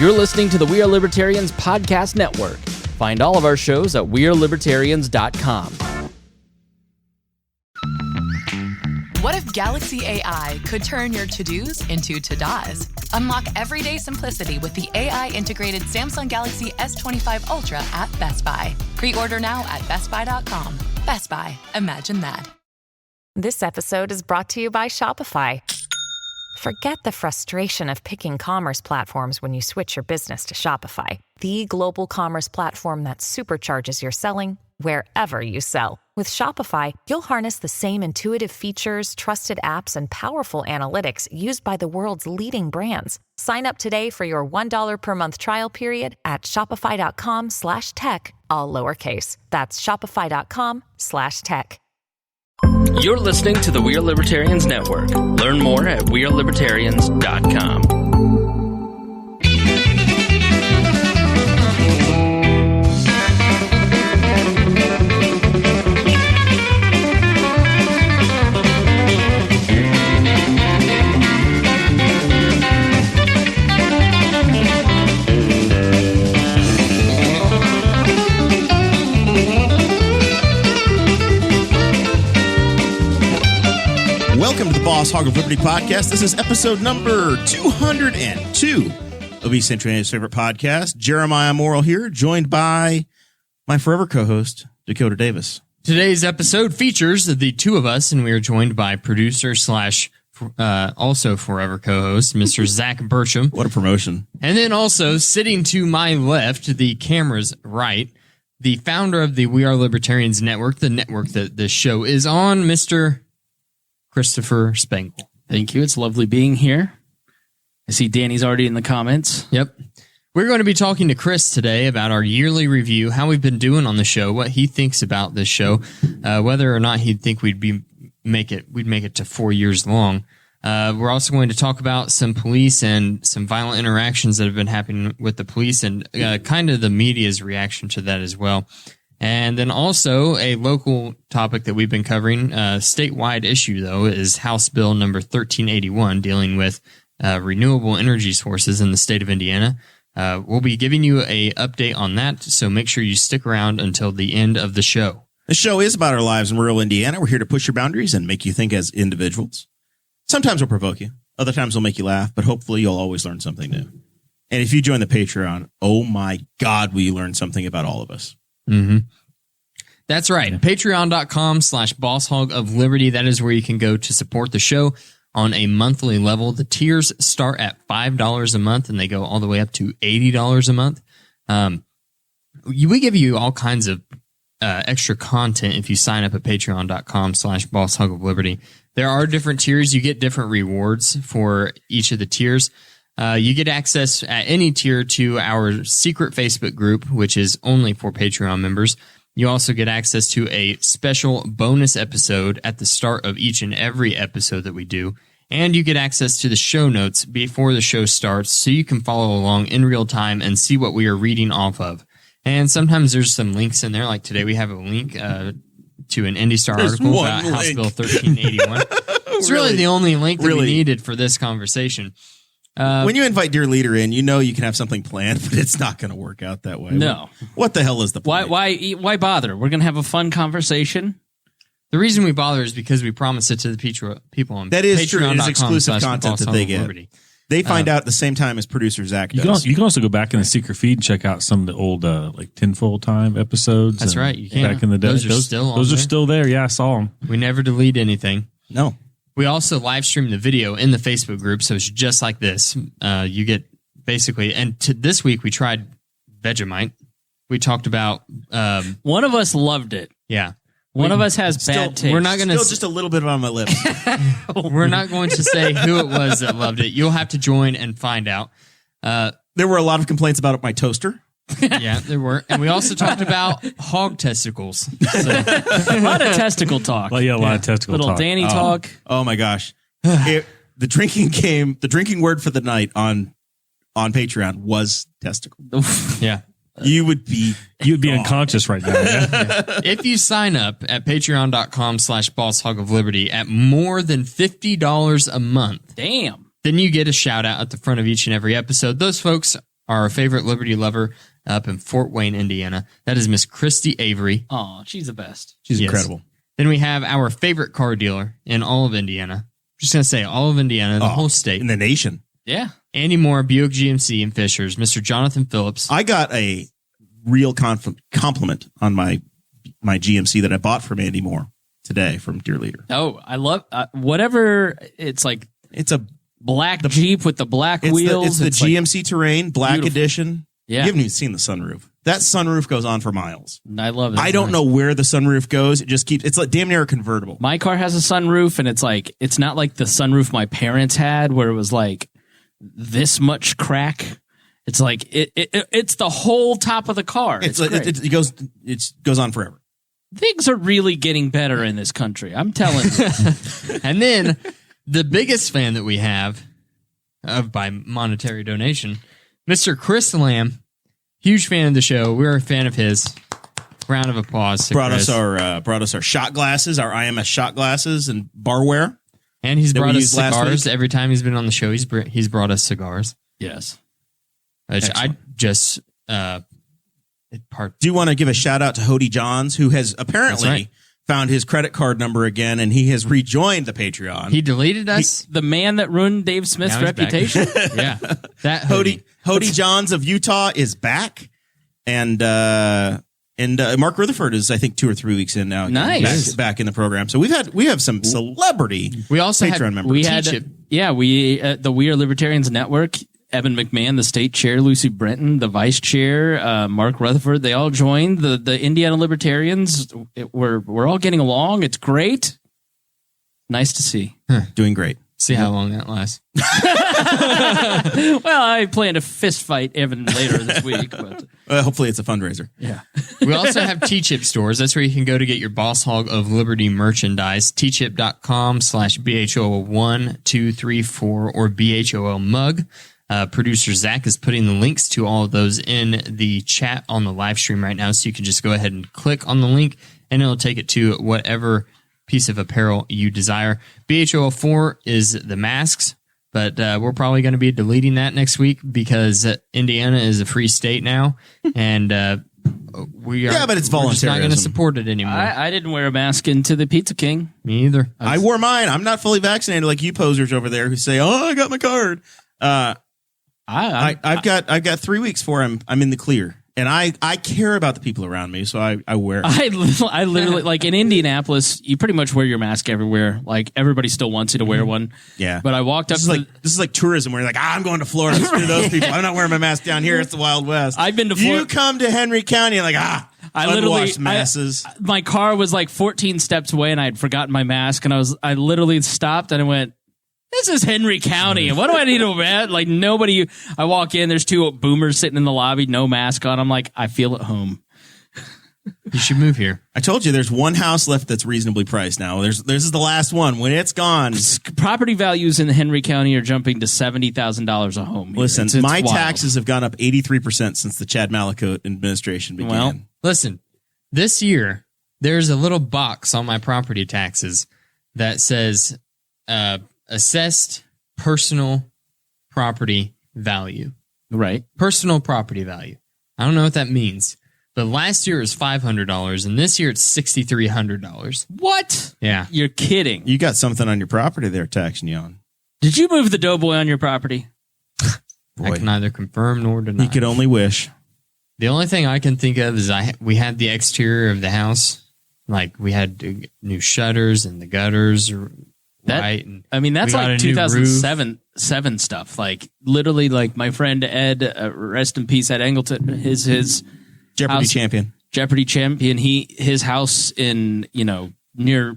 You're listening to the We Are Libertarians Podcast Network. Find all of our shows at wearelibertarians.com. What if Galaxy AI could turn your to-dos into to-dos? Unlock everyday simplicity with the AI-integrated Samsung Galaxy S25 Ultra at Best Buy. Pre-order now at bestbuy.com. Best Buy. Imagine that. This episode is brought to you by Shopify. Forget the frustration of picking commerce platforms when you switch your business to Shopify, the global commerce platform that supercharges your selling wherever you sell. With Shopify, you'll harness the same intuitive features, trusted apps, and powerful analytics used by the world's leading brands. Sign up today for your $1 per month trial period at shopify.com/tech, all lowercase. That's shopify.com/tech. You're listening to the We Are Libertarians Network. Learn more at wearelibertarians.com. Welcome to the Boss Hog of Liberty podcast. This is episode number 202 of East Central's favorite podcast. Jeremiah Morrell here, joined by my forever co-host, Dakota Davis. Today's episode features the two of us, and we are joined by producer / also forever co-host, Mr. Zach Burcham. What a promotion. And then also, sitting to my left, the camera's right, the founder of the We Are Libertarians Network, the network that this show is on, Mr. Christopher Spangle. Thank you. It's lovely being here. I see Danny's already in the comments. Yep. We're going to be talking to Chris today about our yearly review, how we've been doing on the show, what he thinks about this show, whether or not he'd think we'd make it to 4 years long. We're also going to talk about some police and some violent interactions that have been happening with the police and kind of the media's reaction to that as well. And then also a local topic that we've been covering, statewide issue, though, is House Bill number 1381, dealing with renewable energy sources in the state of Indiana. We'll be giving you a update on that, so make sure you stick around until the end of the show. The show is about our lives in rural Indiana. We're here to push your boundaries and make you think as individuals. Sometimes we'll provoke you. Other times we'll make you laugh, but hopefully you'll always learn something new. And if you join the Patreon, oh my God, will you learn something about all of us. Mm-hmm. That's right. Patreon.com/Boss Hog of Liberty. That is where you can go to support the show on a monthly level. The tiers start at $5 a month and they go all the way up to $80 a month. We give you all kinds of extra content if you sign up at patreon.com/Boss Hog of Liberty. There are different tiers. You get different rewards for each of the tiers. You get access at any tier to our secret Facebook group, which is only for Patreon members. You also get access to a special bonus episode at the start of each and every episode that we do. And you get access to the show notes before the show starts so you can follow along in real time and see what we are reading off of. And sometimes there's some links in there. Like today we have a link to an IndyStar article about House Bill 1381. It's really the only link that we needed for this conversation. When you invite Dear Leader in, you know you can have something planned, but it's not going to work out that way. No. What the hell is the point? Why bother? We're going to have a fun conversation. The reason we bother is because we promise it to the people on that is true. It is exclusive content that they get. Liberty. They find out at the same time as producer Zach does. You can also go back in the secret feed and check out some of the old like Tinfoil Time episodes. That's right. You can. Back in the day. Those are still there. Yeah, I saw them. We never delete anything. No. We also live stream the video in the Facebook group, so it's just like this. You get basically, and this week we tried Vegemite. We talked about one of us loved it. Yeah, one of us has bad taste. We're not going to still just a little bit on my lips. We're not going to say who it was that loved it. You'll have to join and find out. There were a lot of complaints about my toaster. Yeah, there were. And we also talked about hog testicles. So. A lot of testicle talk. Well, yeah, a lot of testicle talk. Little Danny talk. Oh my gosh. The drinking word for the night on Patreon was testicle. Yeah. You would be unconscious right now. Yeah? If you sign up at patreon.com/Boss Hog of Liberty at more than $50 a month. Damn. Then you get a shout out at the front of each and every episode. Those folks our favorite Liberty lover up in Fort Wayne, Indiana. That is Miss Christy Avery. Oh, she's the best. She's incredible. Then we have our favorite car dealer in all of Indiana. Just going to say all of Indiana, the whole state. In the nation. Yeah. Andy Moore, Buick GMC in Fishers, Mr. Jonathan Phillips. I got a real compliment on my GMC that I bought from Andy Moore today from Dear Leader. Oh, I love whatever. It's like It's a black Jeep with the black wheels. It's the GMC Terrain Black beautiful. Edition. Yeah. You haven't even seen the sunroof. That sunroof goes on for miles. I love it. I don't know where the sunroof goes. It just keeps. It's like damn near a convertible. My car has a sunroof, and it's not like the sunroof my parents had, where it was like this much crack. It's like it's the whole top of the car. It goes on forever. Things are really getting better in this country. I'm telling you. And then the biggest fan that we have by monetary donation, Mr. Chris Lamb. Huge fan of the show. We're a fan of his. Round of applause. Brought us our shot glasses, our IMS shot glasses and barware. And he's brought us used last cigars. week. Every time he's been on the show, he's brought us cigars. Yes. Which I just Do you want to give a shout out to Hody Johns, who has apparently found his credit card number again, and he has rejoined the Patreon. He deleted us. The man that ruined Dave Smith's reputation. Yeah. That Hody Johns of Utah is back, and Mark Rutherford is, I think, 2 or 3 weeks in now. Nice. back in the program. So we have some celebrity. We also Patreon members. We had the We Are Libertarians Network. Evan McMahon, the state chair, Lucy Brenton, the vice chair, Mark Rutherford. They all joined the Indiana Libertarians. We're all getting along. It's great. Nice to see. Doing great. See how long that lasts. Well, I plan to fist fight Evan later this week. But Hopefully it's a fundraiser. yeah. We also have T-Chip stores. That's where you can go to get your Boss Hog of Liberty merchandise. tchip.com/BHOL1234 or BHOL mug. Producer Zach is putting the links to all of those in the chat on the live stream right now. So you can just go ahead and click on the link and it'll take it to whatever piece of apparel you desire. BHOL4 is the masks, but we're probably going to be deleting that next week because Indiana is a free state now. And we are. Yeah, but it's we're just not going to voluntarism. support it anymore. I didn't wear a mask into the Pizza King. Me either. I wore mine. I'm not fully vaccinated like you posers over there who say, "Oh, I got my card." I've got 3 weeks for I'm in the clear, and I care about the people around me, so I wear it. I literally, like in Indianapolis, you pretty much wear your mask everywhere. Like everybody still wants you to wear one. Yeah, But I walked up. This is like tourism, where you're like, I'm going to Florida. Screw those people. I'm not wearing my mask down here. It's the Wild West. I've been to You Florida. come to Henry County, and like unwashed masses. My car was like 14 steps away, and I had forgotten my mask, and I literally stopped and I went, "This is Henry County. What do I need to wear?" Like nobody. I walk in, there's 2 boomers sitting in the lobby, no mask on. I'm like, I feel at home. You should move here. I told you, there's one house left that's reasonably priced now. This is the last one. When it's gone, Property values in Henry County are jumping to $70,000 a home. here. listen. It's My wild. taxes have gone up 83% since the Chad Mallicote administration began. Well, Listen, this year, there's a little box on my property taxes that says assessed personal property value. Right. Personal property value. I don't know what that means. But last year it was $500, and this year it's $6,300. What? Yeah. You're kidding. You got something on your property there taxing you on. Did you move the doughboy on your property? I can neither confirm nor deny. You could only wish. The only thing I can think of is we had the exterior of the house. Like, we had new shutters and the gutters right. And That's we got like a new 2007 stuff. Like, literally, like my friend Ed, rest in peace, Ed Angleton, his Jeopardy house, champion. Jeopardy champion. His house in, near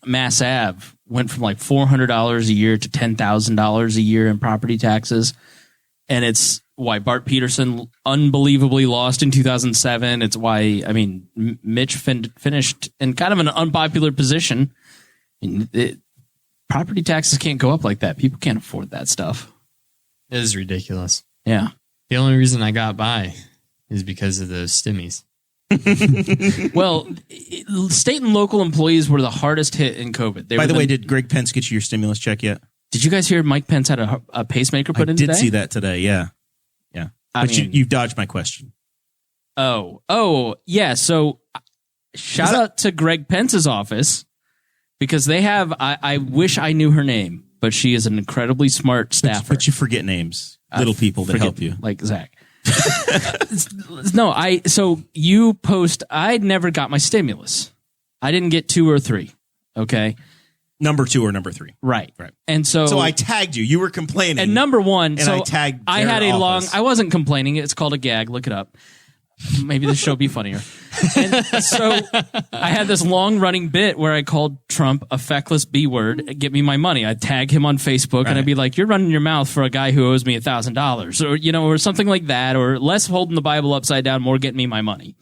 Mass Ave went from like $400 a year to $10,000 a year in property taxes. And it's why Bart Peterson unbelievably lost in 2007. It's why, Mitch finished in kind of an unpopular position. Property taxes can't go up like that. People can't afford that stuff. It is ridiculous. Yeah. The only reason I got by is because of those stimmies. Well, state and local employees were the hardest hit in COVID. By the way, did Greg Pence get you your stimulus check yet? Did you guys hear Mike Pence had a pacemaker put in today? I did see that today, yeah. But you've dodged my question. Oh, yeah. So shout out to Greg Pence's office because they have, I wish I knew her name, but she is an incredibly smart staffer. But you forget names, little people that help you. Like Zach. So you post, I never got my stimulus. I didn't get 2 or 3. Okay. Number 2 or number 3. Right. And so I tagged you. You were complaining. And number 1, and so I tagged I had a office. I wasn't complaining. It's called a gag. Look it up. Maybe this show will be funnier. And so I had this long running bit where I called Trump a feckless B word, get me my money. I'd tag him on Facebook and I'd be like, you're running your mouth for a guy who owes me $1,000 or something like that, or less holding the Bible upside down, more getting me my money.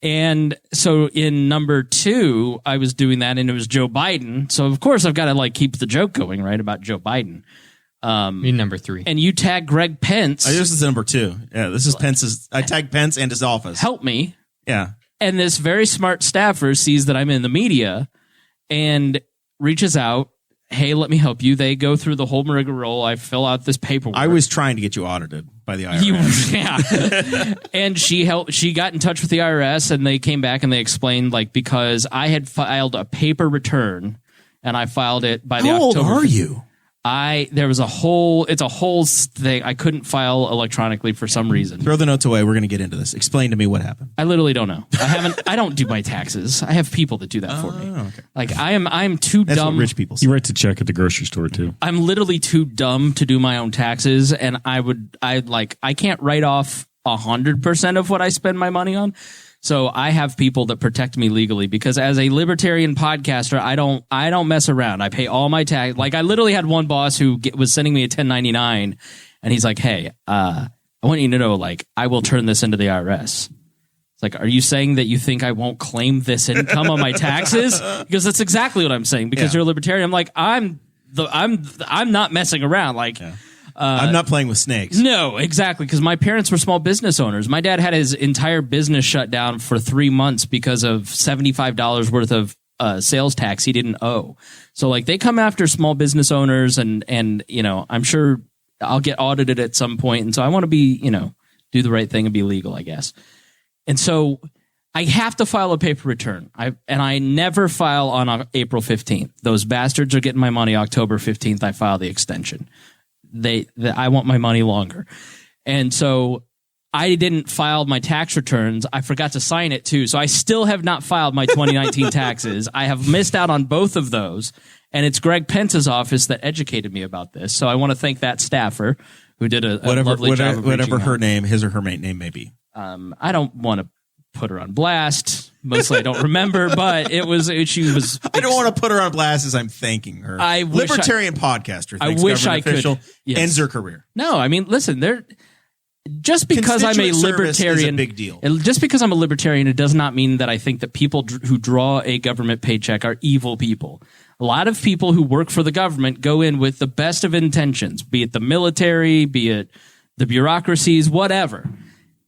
And so in number 2, I was doing that and it was Joe Biden. So of course I've got to keep the joke going, right? About Joe Biden. Me number 3. And you tag Greg Pence. This is number 2. Yeah, this is Pence's. I tagged Pence and his office. Help me. Yeah. And this very smart staffer sees that I'm in the media and reaches out. Hey, let me help you. They go through the whole rigmarole. I fill out this paperwork. I was trying to get you audited by the IRS. Yeah. And she got in touch with the IRS and they came back and they explained because I had filed a paper return and I filed it by the October. How old are you? It's a whole thing. I couldn't file electronically for some reason. Throw the notes away. We're going to get into this. Explain to me what happened. I literally don't know. I don't do my taxes. I have people that do that for me. Okay. I'm too That's dumb. what rich people say. You write the check at the grocery store too. I'm literally too dumb to do my own taxes. And I can't write off 100% of what I spend my money on. So I have people that protect me legally because as a libertarian podcaster, I don't mess around. I pay all my tax. I literally had one boss who was sending me a 1099 and he's like, hey, I want you to know, I will turn this into the IRS. It's are you saying that you think I won't claim this income on my taxes? Because that's exactly what I'm saying because you're a libertarian. I'm like, I'm not messing around. I'm not playing with snakes. No, exactly. Because my parents were small business owners. My dad had his entire business shut down for 3 months because of $75 worth of sales tax he didn't owe. So they come after small business owners and I'm sure I'll get audited at some point. And so I want to be, do the right thing and be legal, I guess. And so I have to file a paper return. I never file on April 15th. Those bastards are getting my money October 15th. I file the extension. I want my money longer. And so I didn't file my tax returns. I forgot to sign it too. So I still have not filed my 2019 taxes. I have missed out on both of those. And it's Greg Pence's office that educated me about this. So I want to thank that staffer who did a lovely job of whatever reaching her out. name, his or her name may be. I don't want to put her on blast. Mostly I don't remember, but she was. I don't want to put her on blast as I'm thanking her. Libertarian podcaster. I wish I could. Yes. Ends her career. No, I mean, listen, just because I'm a libertarian, is a big deal. Just because I'm a libertarian, it does not mean that I think that people who draw a government paycheck are evil people. A lot of people who work for the government go in with the best of intentions, be it the military, be it the bureaucracies, whatever.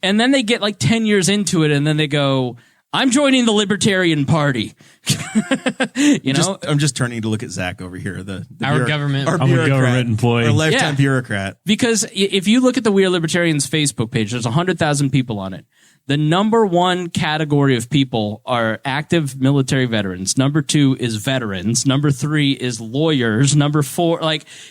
And then they get 10 years into it and then they go, I'm joining the Libertarian Party. I'm just turning to look at Zach over here. Our government. I'm a government employee. Our lifetime bureaucrat. Because if you look at the We Are Libertarians Facebook page, there's 100,000 people on it. The number 1 category of people are active military veterans. Number 2 is veterans. Number 3 is lawyers. Number 4,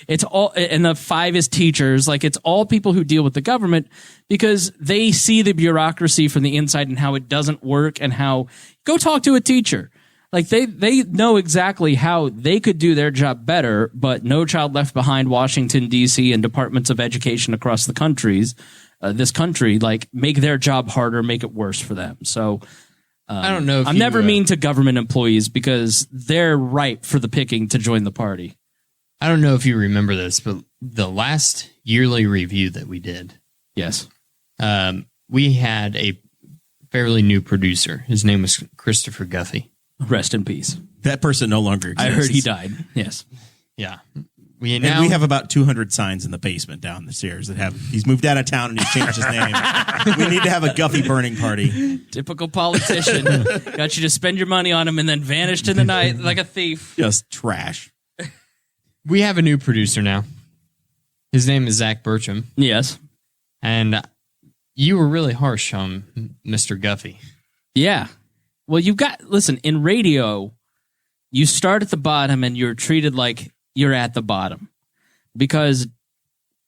it's all, and the 5 is teachers. It's all people who deal with the government because they see the bureaucracy from the inside and how it doesn't work and how go talk to a teacher. They know exactly how they could do their job better, but No Child Left Behind, Washington, D.C., and departments of education across the this country, make their job harder, make it worse for them. So I don't know. I'm never mean to government employees because they're ripe for the picking to join the party. I don't know if you remember this, but the last yearly review that we did, yes, we had a fairly new producer. His name was Christopher Guffey. Rest in peace. That person no longer exists. I heard he died. Yes. Yeah. We have about 200 signs in the basement down the stairs that he's moved out of town and he's changed his name. We need to have a Guffey burning party. Typical politician. Got you to spend your money on him and then vanished in the night like a thief. Just trash. We have a new producer now. His name is Zach Burcham. Yes. And You were really harsh on Mr. Guffey. Yeah. Well, listen, in radio, you start at the bottom and you're treated like you're at the bottom. Because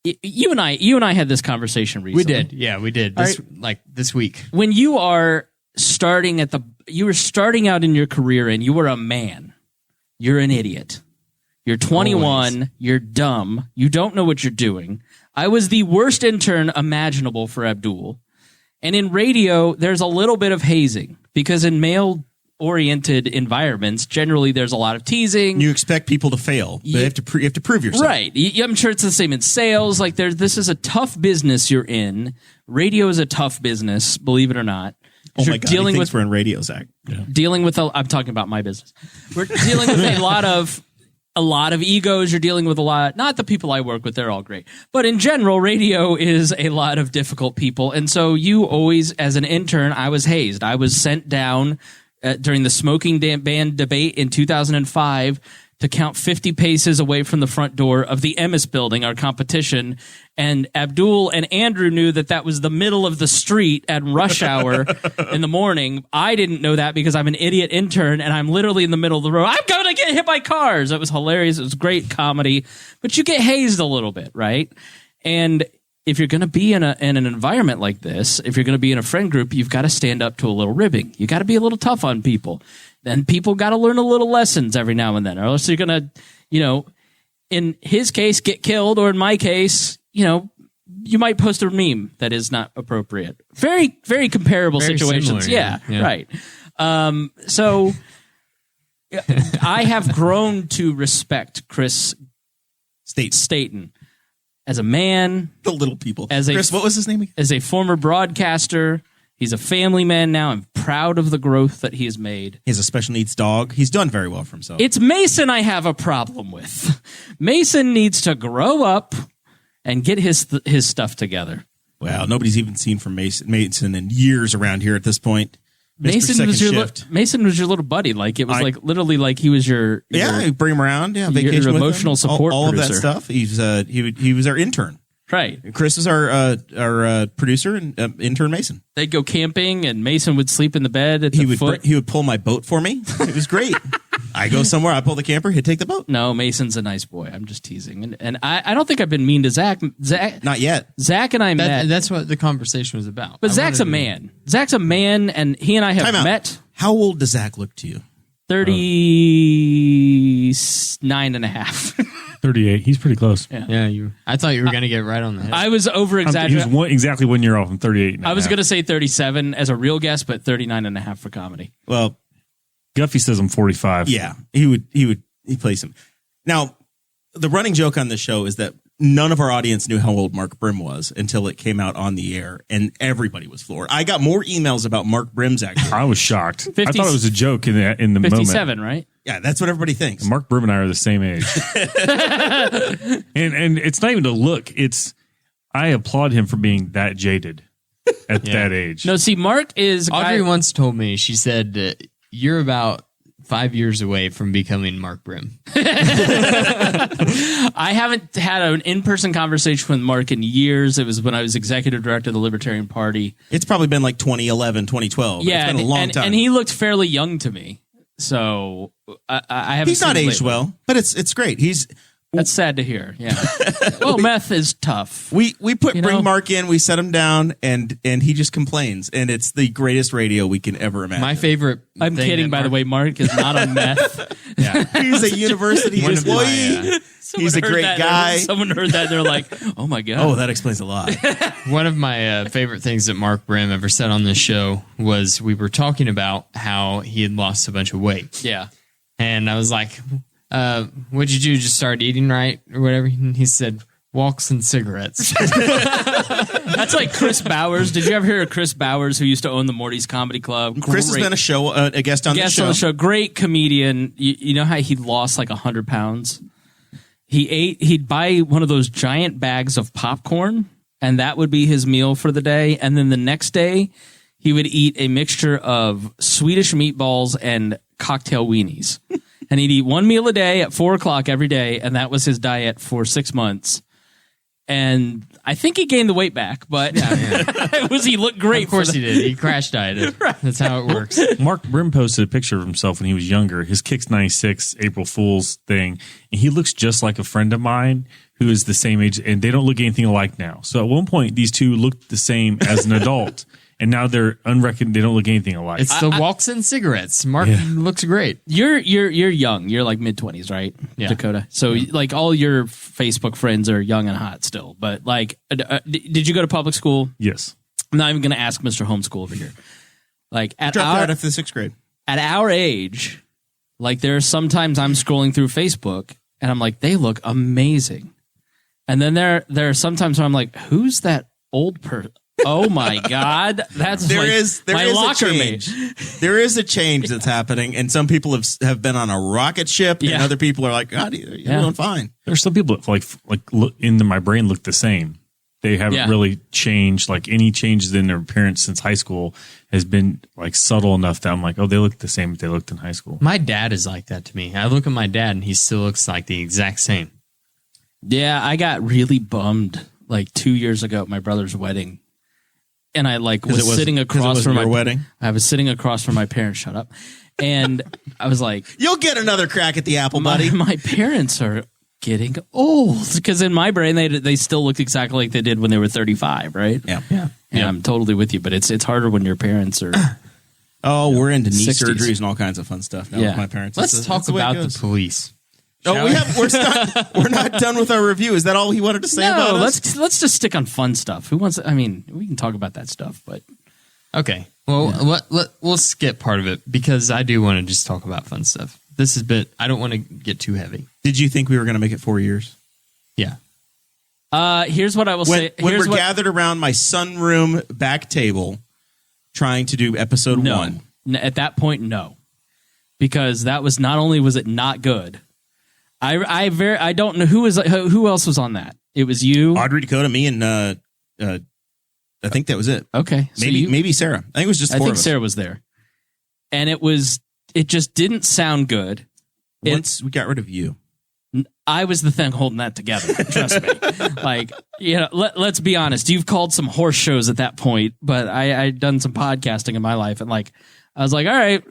you and I had this conversation recently. We did. Yeah, we did. This week. When you are you were starting out in your career and you were a man, you're an idiot. You're 21, Always. You're dumb, you don't know what you're doing. I was the worst intern imaginable for Abdul. And in radio, there's a little bit of hazing because in male-oriented environments, generally there's a lot of teasing. You expect people to fail. But you have to prove yourself. Right. I'm sure it's the same in sales. Like this is a tough business you're in. Radio is a tough business, believe it or not. Oh my God, he thinks we're in radio, Zach. Yeah. I'm talking about my business. We're dealing with a lot of egos. You're dealing with not the people I work with, they're all great. But in general, radio is a lot of difficult people. And so you always, as an intern, I was hazed. I was sent down during the smoking ban debate in 2005 to count 50 paces away from the front door of the Emmis building, our competition. And Abdul and Andrew knew that was the middle of the street at rush hour in the morning. I didn't know that because I'm an idiot intern and I'm literally in the middle of the road. I'm going to get hit by cars. It was hilarious. It was great comedy, but you get hazed a little bit, right? And if you're going to be in an environment like this, if you're going to be in a friend group, you've got to stand up to a little ribbing. You got to be a little tough on people. Then people got to learn a little lessons every now and then, or else you're going to, in his case, get killed, or in my case, you might post a meme that is not appropriate. Very, very comparable situations. Similar, yeah, right. So I have grown to respect Chris Staten as a man. The little people. Chris, what was his name? As a former broadcaster. He's a family man now. I'm proud of the growth that he has made. He has a special needs dog. He's done very well for himself. It's Mason I have a problem with. Mason needs to grow up and get his stuff together. Well, nobody's even seen from Mason in years around here at this point. Mason was your little buddy. Like it was literally like he was your you bring him around. Yeah, vacation your with emotional him, support. All of producer. that stuff. He was our intern. Right. Chris is our producer and intern Mason. They'd go camping and Mason would sleep in the bed at the foot. He would pull my boat for me. It was great. I go somewhere, I pull the camper, he'd take the boat. No, Mason's a nice boy. I'm just teasing. And I don't think I've been mean to Zach. Not yet. Zach and I met. That's what the conversation was about. But Zach's a man. Zach's a man, and he and I have met. How old does Zach look to you? 39 and a half. 38. He's pretty close. Yeah. I thought you were going to get right on the head. I was over-exaggerating. He was exactly 1 year off. I'm 38 now. I was going to say 37 as a real guess, but 39 and a half for comedy. Well, Guffey says I'm 45. Yeah, he plays him. Now, the running joke on this show is that none of our audience knew how old Mark Brim was until it came out on the air, and everybody was floored. I got more emails about Mark Brim's acting. I was shocked. I thought it was a joke in the 57, moment. 57, right? Yeah, that's what everybody thinks. Mark Brim and I are the same age. and it's not even to look. I applaud him for being that jaded at that age. No, see, Mark is... Audrey once told me, she said, you're about 5 years away from becoming Mark Brim. I haven't had an in-person conversation with Mark in years. It was when I was executive director of the Libertarian Party. It's probably been like 2011, 2012. Yeah, it's been a long time. And he looked fairly young to me. So I haven't. He's not aged well, but it's great. That's sad to hear. Yeah. Well, meth is tough. We bring Mark in, we set him down, and he just complains, and it's the greatest radio we can ever imagine. My favorite. I'm kidding, by the way. Mark is not on meth. Yeah, he's a university employee. He's a great guy. Someone heard that, and they're like, "Oh my god!" Oh, that explains a lot. One of my favorite things that Mark Brim ever said on this show was we were talking about how he had lost a bunch of weight. Yeah, and I was like, what'd you do? Just start eating right or whatever? And he said, walks and cigarettes. That's like Chris Bowers. Did you ever hear of Chris Bowers, who used to own the Morty's Comedy Club? Chris has been a guest on the show. Great comedian. You know how he lost like 100 pounds? He'd buy one of those giant bags of popcorn, and that would be his meal for the day. And then the next day, he would eat a mixture of Swedish meatballs and cocktail weenies. And he'd eat one meal a day at 4:00 every day, and that was his diet for 6 months. And I think he gained the weight back, but he looked great. Of course he did. He crash dieted. That's how it works. Mark Brim posted a picture of himself when he was younger, his Kicks 96 April Fool's thing, and he looks just like a friend of mine who is the same age, and they don't look anything alike now. So at one point, these two looked the same as an adult, and now they're unreckoned. They don't look anything alike. It's the walks and cigarettes. Mark looks great. You're young. You're like mid-20s, right, Dakota? So like all your Facebook friends are young and hot still. But like, did you go to public school? Yes. I'm not even going to ask Mr. Homeschool over here. Like Dropped out after the 6th grade. At our age, like there are sometimes I'm scrolling through Facebook and I'm like, they look amazing. And then there are sometimes where I'm like, who's that old person? Oh my God, that's there like is my a locker change. mate. There is a change that's happening, and some people have been on a rocket ship, and other people are like, God, you're doing fine. There's some people that like look into my brain look the same. They haven't really changed. Like any changes in their appearance since high school has been like subtle enough that I'm like, oh, they look the same as they looked in high school. My dad is like that to me. I look at my dad and he still looks like the exact same. Yeah, I got really bummed like 2 years ago at my brother's wedding. And I was sitting across from my wedding. I was sitting across from my parents. Shut up. And I was like, "You'll get another crack at the apple, buddy." My parents are getting old because in my brain they still look exactly like they did when they were 35, right? Yeah. And I'm totally with you, but it's harder when your parents are. Oh, we're into knee 60s. surgeries and all kinds of fun stuff now with my parents. Let's talk about the police. Oh, we're not done with our review. Is that all he wanted to say about us? Let's just stick on fun stuff. Who wants? I mean, we can talk about that stuff, but okay. Well, we'll skip part of it because I do want to just talk about fun stuff. This is I don't want to get too heavy. Did you think we were going to make it 4 years? Yeah. Here's what I will say. When we're gathered around my sunroom back table trying to do episode 1. At that point, no, because that was not only was it not good. I don't know who else was on that. It was you, Audrey, Dakota, me, and I think that was it. Okay, maybe Sarah. I think it was just. I think Sarah was there, and it just didn't sound good. Once we got rid of you, I was the thing holding that together. Trust me. Like, let's be honest. You've called some horse shows at that point, but I'd done some podcasting in my life, and like I was like, all right.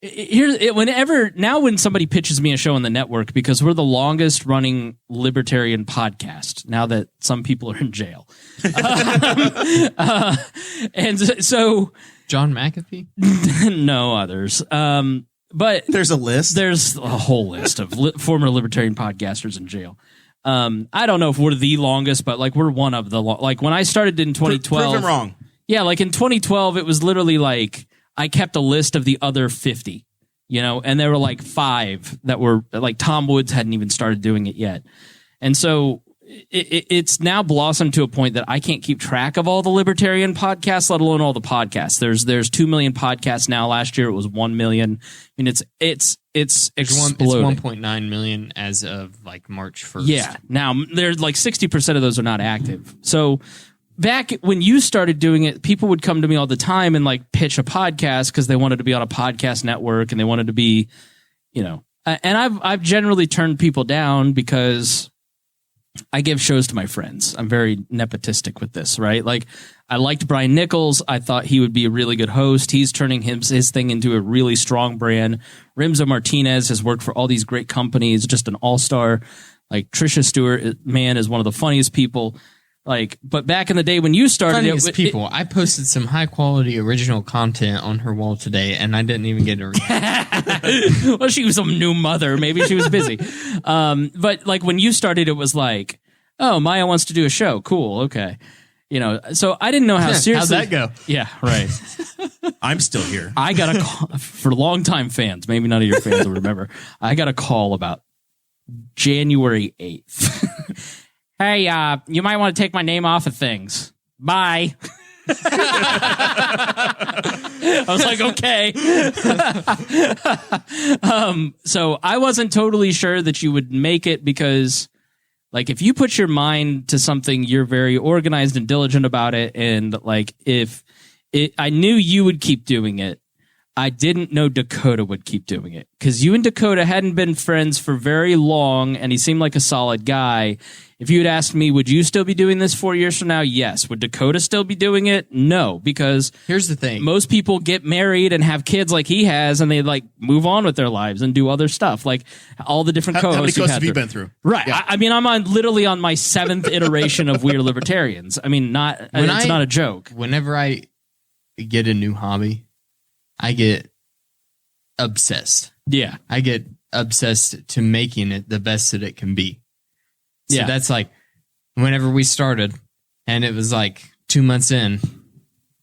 When somebody pitches me a show on the network, because we're the longest running libertarian podcast now that some people are in jail. And so John McAfee? No others. But there's a list. There's a whole list of former libertarian podcasters in jail. I don't know if we're the longest, but like we're one of the like when I started in 2012. Prove him wrong. Yeah, like in 2012, it was literally like I kept a list of the other 50, and there were like 5 that were like Tom Woods hadn't even started doing it yet. And so it's now blossomed to a point that I can't keep track of all the libertarian podcasts, let alone all the podcasts. There's 2 million podcasts now. Last year it was 1 million. I mean, it's exploding. It's 1.9 million as of like March 1st. Yeah. Now there's like 60% of those are not active. So back when you started doing it, people would come to me all the time and like pitch a podcast because they wanted to be on a podcast network and they wanted to be, and I've generally turned people down because I give shows to my friends. I'm very nepotistic with this, right? Like I liked Brian Nichols. I thought he would be a really good host. He's turning his thing into a really strong brand. Rimzo Martinez has worked for all these great companies, just an all-star. Like Trisha Stewart, man, is one of the funniest people. Like, but back in the day when you started, I posted some high quality original content on her wall today, and I didn't even get a reaction. Well, she was a new mother. Maybe she was busy. But like when you started, it was like, oh, Maya wants to do a show. Cool. Okay. So I didn't know how seriously. How'd that go? Yeah. Right. I'm still here. I got a call for longtime fans. Maybe none of your fans will remember. I got a call about January 8th. Hey, you might want to take my name off of things. Bye. I was like, okay. So I wasn't totally sure that you would make it because, like, if you put your mind to something, you're very organized and diligent about it. And, like, I knew you would keep doing it. I didn't know Dakota would keep doing it, because you and Dakota hadn't been friends for very long, and he seemed like a solid guy. If you had asked me, would you still be doing this 4 years from now? Yes. Would Dakota still be doing it? No, because here's the thing. Most people get married and have kids like he has, and they like move on with their lives and do other stuff, like all the different co-hosts. How many co-hosts have you been through? Right. Yeah. I mean, I'm literally on my 7th iteration of We Are Libertarians. I mean, it's not a joke. Whenever I get a new hobby, I get obsessed. Yeah. I get obsessed to making it the best that it can be. So yeah. That's like whenever we started, and it was like 2 months in,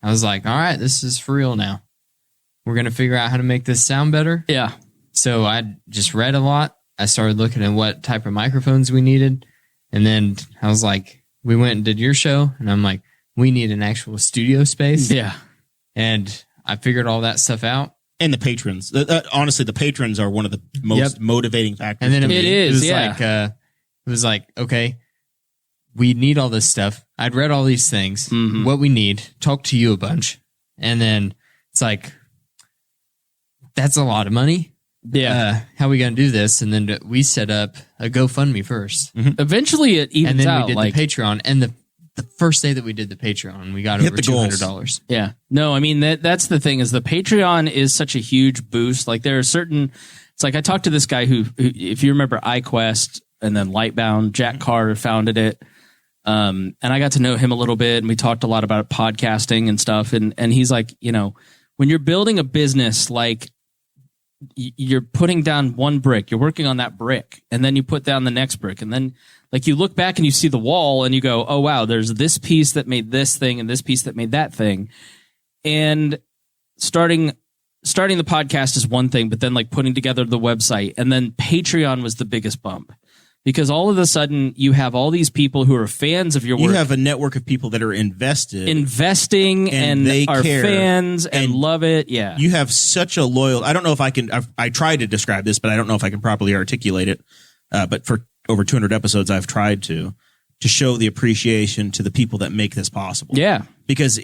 I was like, all right, this is for real now. We're going to figure out how to make this sound better. Yeah. So I just read a lot. I started looking at what type of microphones we needed. And then I was like, we went and did your show, and I'm like, we need an actual studio space. Yeah. And I figured all that stuff out. And the patrons. Honestly, the patrons are one of the most motivating factors. And then it was like, okay, we need all this stuff. I'd read all these things, what we need, talk to you a bunch. And then it's like, that's a lot of money. Yeah. How are we going to do this? And then we set up a GoFundMe first. Eventually it evens and then out. We did the Patreon. And the first day that we did the Patreon, we got over $200. Yeah. No, I mean, that's the thing, is the Patreon is such a huge boost. Like there are certain, it's like I talked to this guy who if you remember iQuest and then Lightbound, Jack Carr founded it. And I got to know him a little bit, and we talked a lot about podcasting and stuff. And he's like, when you're building a business, like you're putting down one brick, you're working on that brick, and then you put down the next brick, and then like you look back and you see the wall and you go, oh wow, there's this piece that made this thing and this piece that made that thing. And starting the podcast is one thing, but then like putting together the website, and then Patreon was the biggest bump. Because all of a sudden you have all these people who are fans of your work. You have a network of people that are investing and they are care, fans and love it. Yeah. You have such a loyal, I don't know if I can, I tried to describe this, but I don't know if I can properly articulate it. But for over 200 episodes, I've tried to show the appreciation to the people that make this possible. Yeah. Because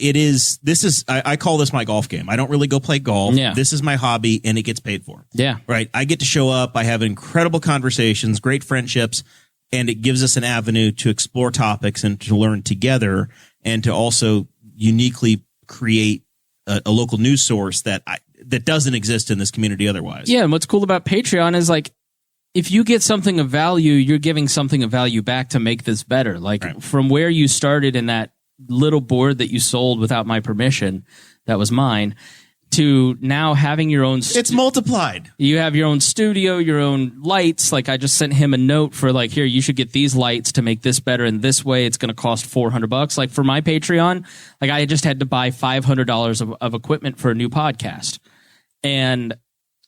I call this my golf game. I don't really go play golf. Yeah. This is my hobby, and it gets paid for. Yeah. Right. I get to show up. I have incredible conversations, great friendships, and it gives us an avenue to explore topics and to learn together, and to also uniquely create a local news source that doesn't exist in this community otherwise. Yeah. And what's cool about Patreon is like, if you get something of value, you're giving something of value back to make this better. Like from where you started in that little board that you sold without my permission, that was mine, to now having your own. It's multiplied. You have your own studio, your own lights. Like I just sent him a note for like, here, you should get these lights to make this better in this way. It's going to cost $400. Like for my Patreon, like I just had to buy $500 of equipment for a new podcast. And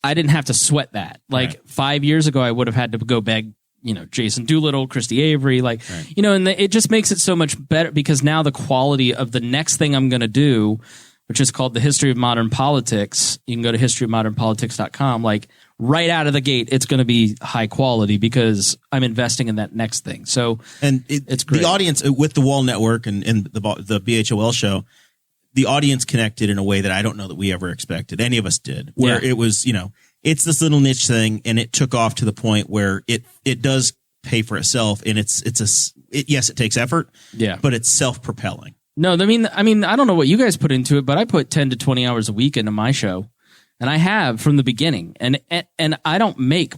I didn't have to sweat that. Like 5 years ago, I would have had to go beg, Jason Doolittle, Christy Avery, and it just makes it so much better, because now the quality of the next thing I'm going to do, which is called The History of Modern Politics. You can go to historyofmodernpolitics.com. Like right out of the gate, it's going to be high quality because I'm investing in that next thing. So, and it's great. The audience with the Wall Network and the BHOL show, the audience connected in a way that I don't know that we ever expected. Any of us did, where it was, it's this little niche thing, and it took off to the point where it does pay for itself, and yes, it takes effort, but it's self-propelling. No, I mean, I don't know what you guys put into it, but I put 10 to 20 hours a week into my show, and I have from the beginning, and I don't make,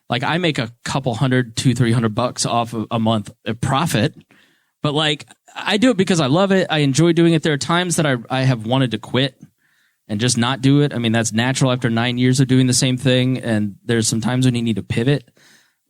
like, I make a couple $100-$300 off of a month of profit, but like, I do it because I love it. I enjoy doing it. There are times that I have wanted to quit and just not do it. I mean, that's natural after 9 years of doing the same thing. And there's some times when you need to pivot,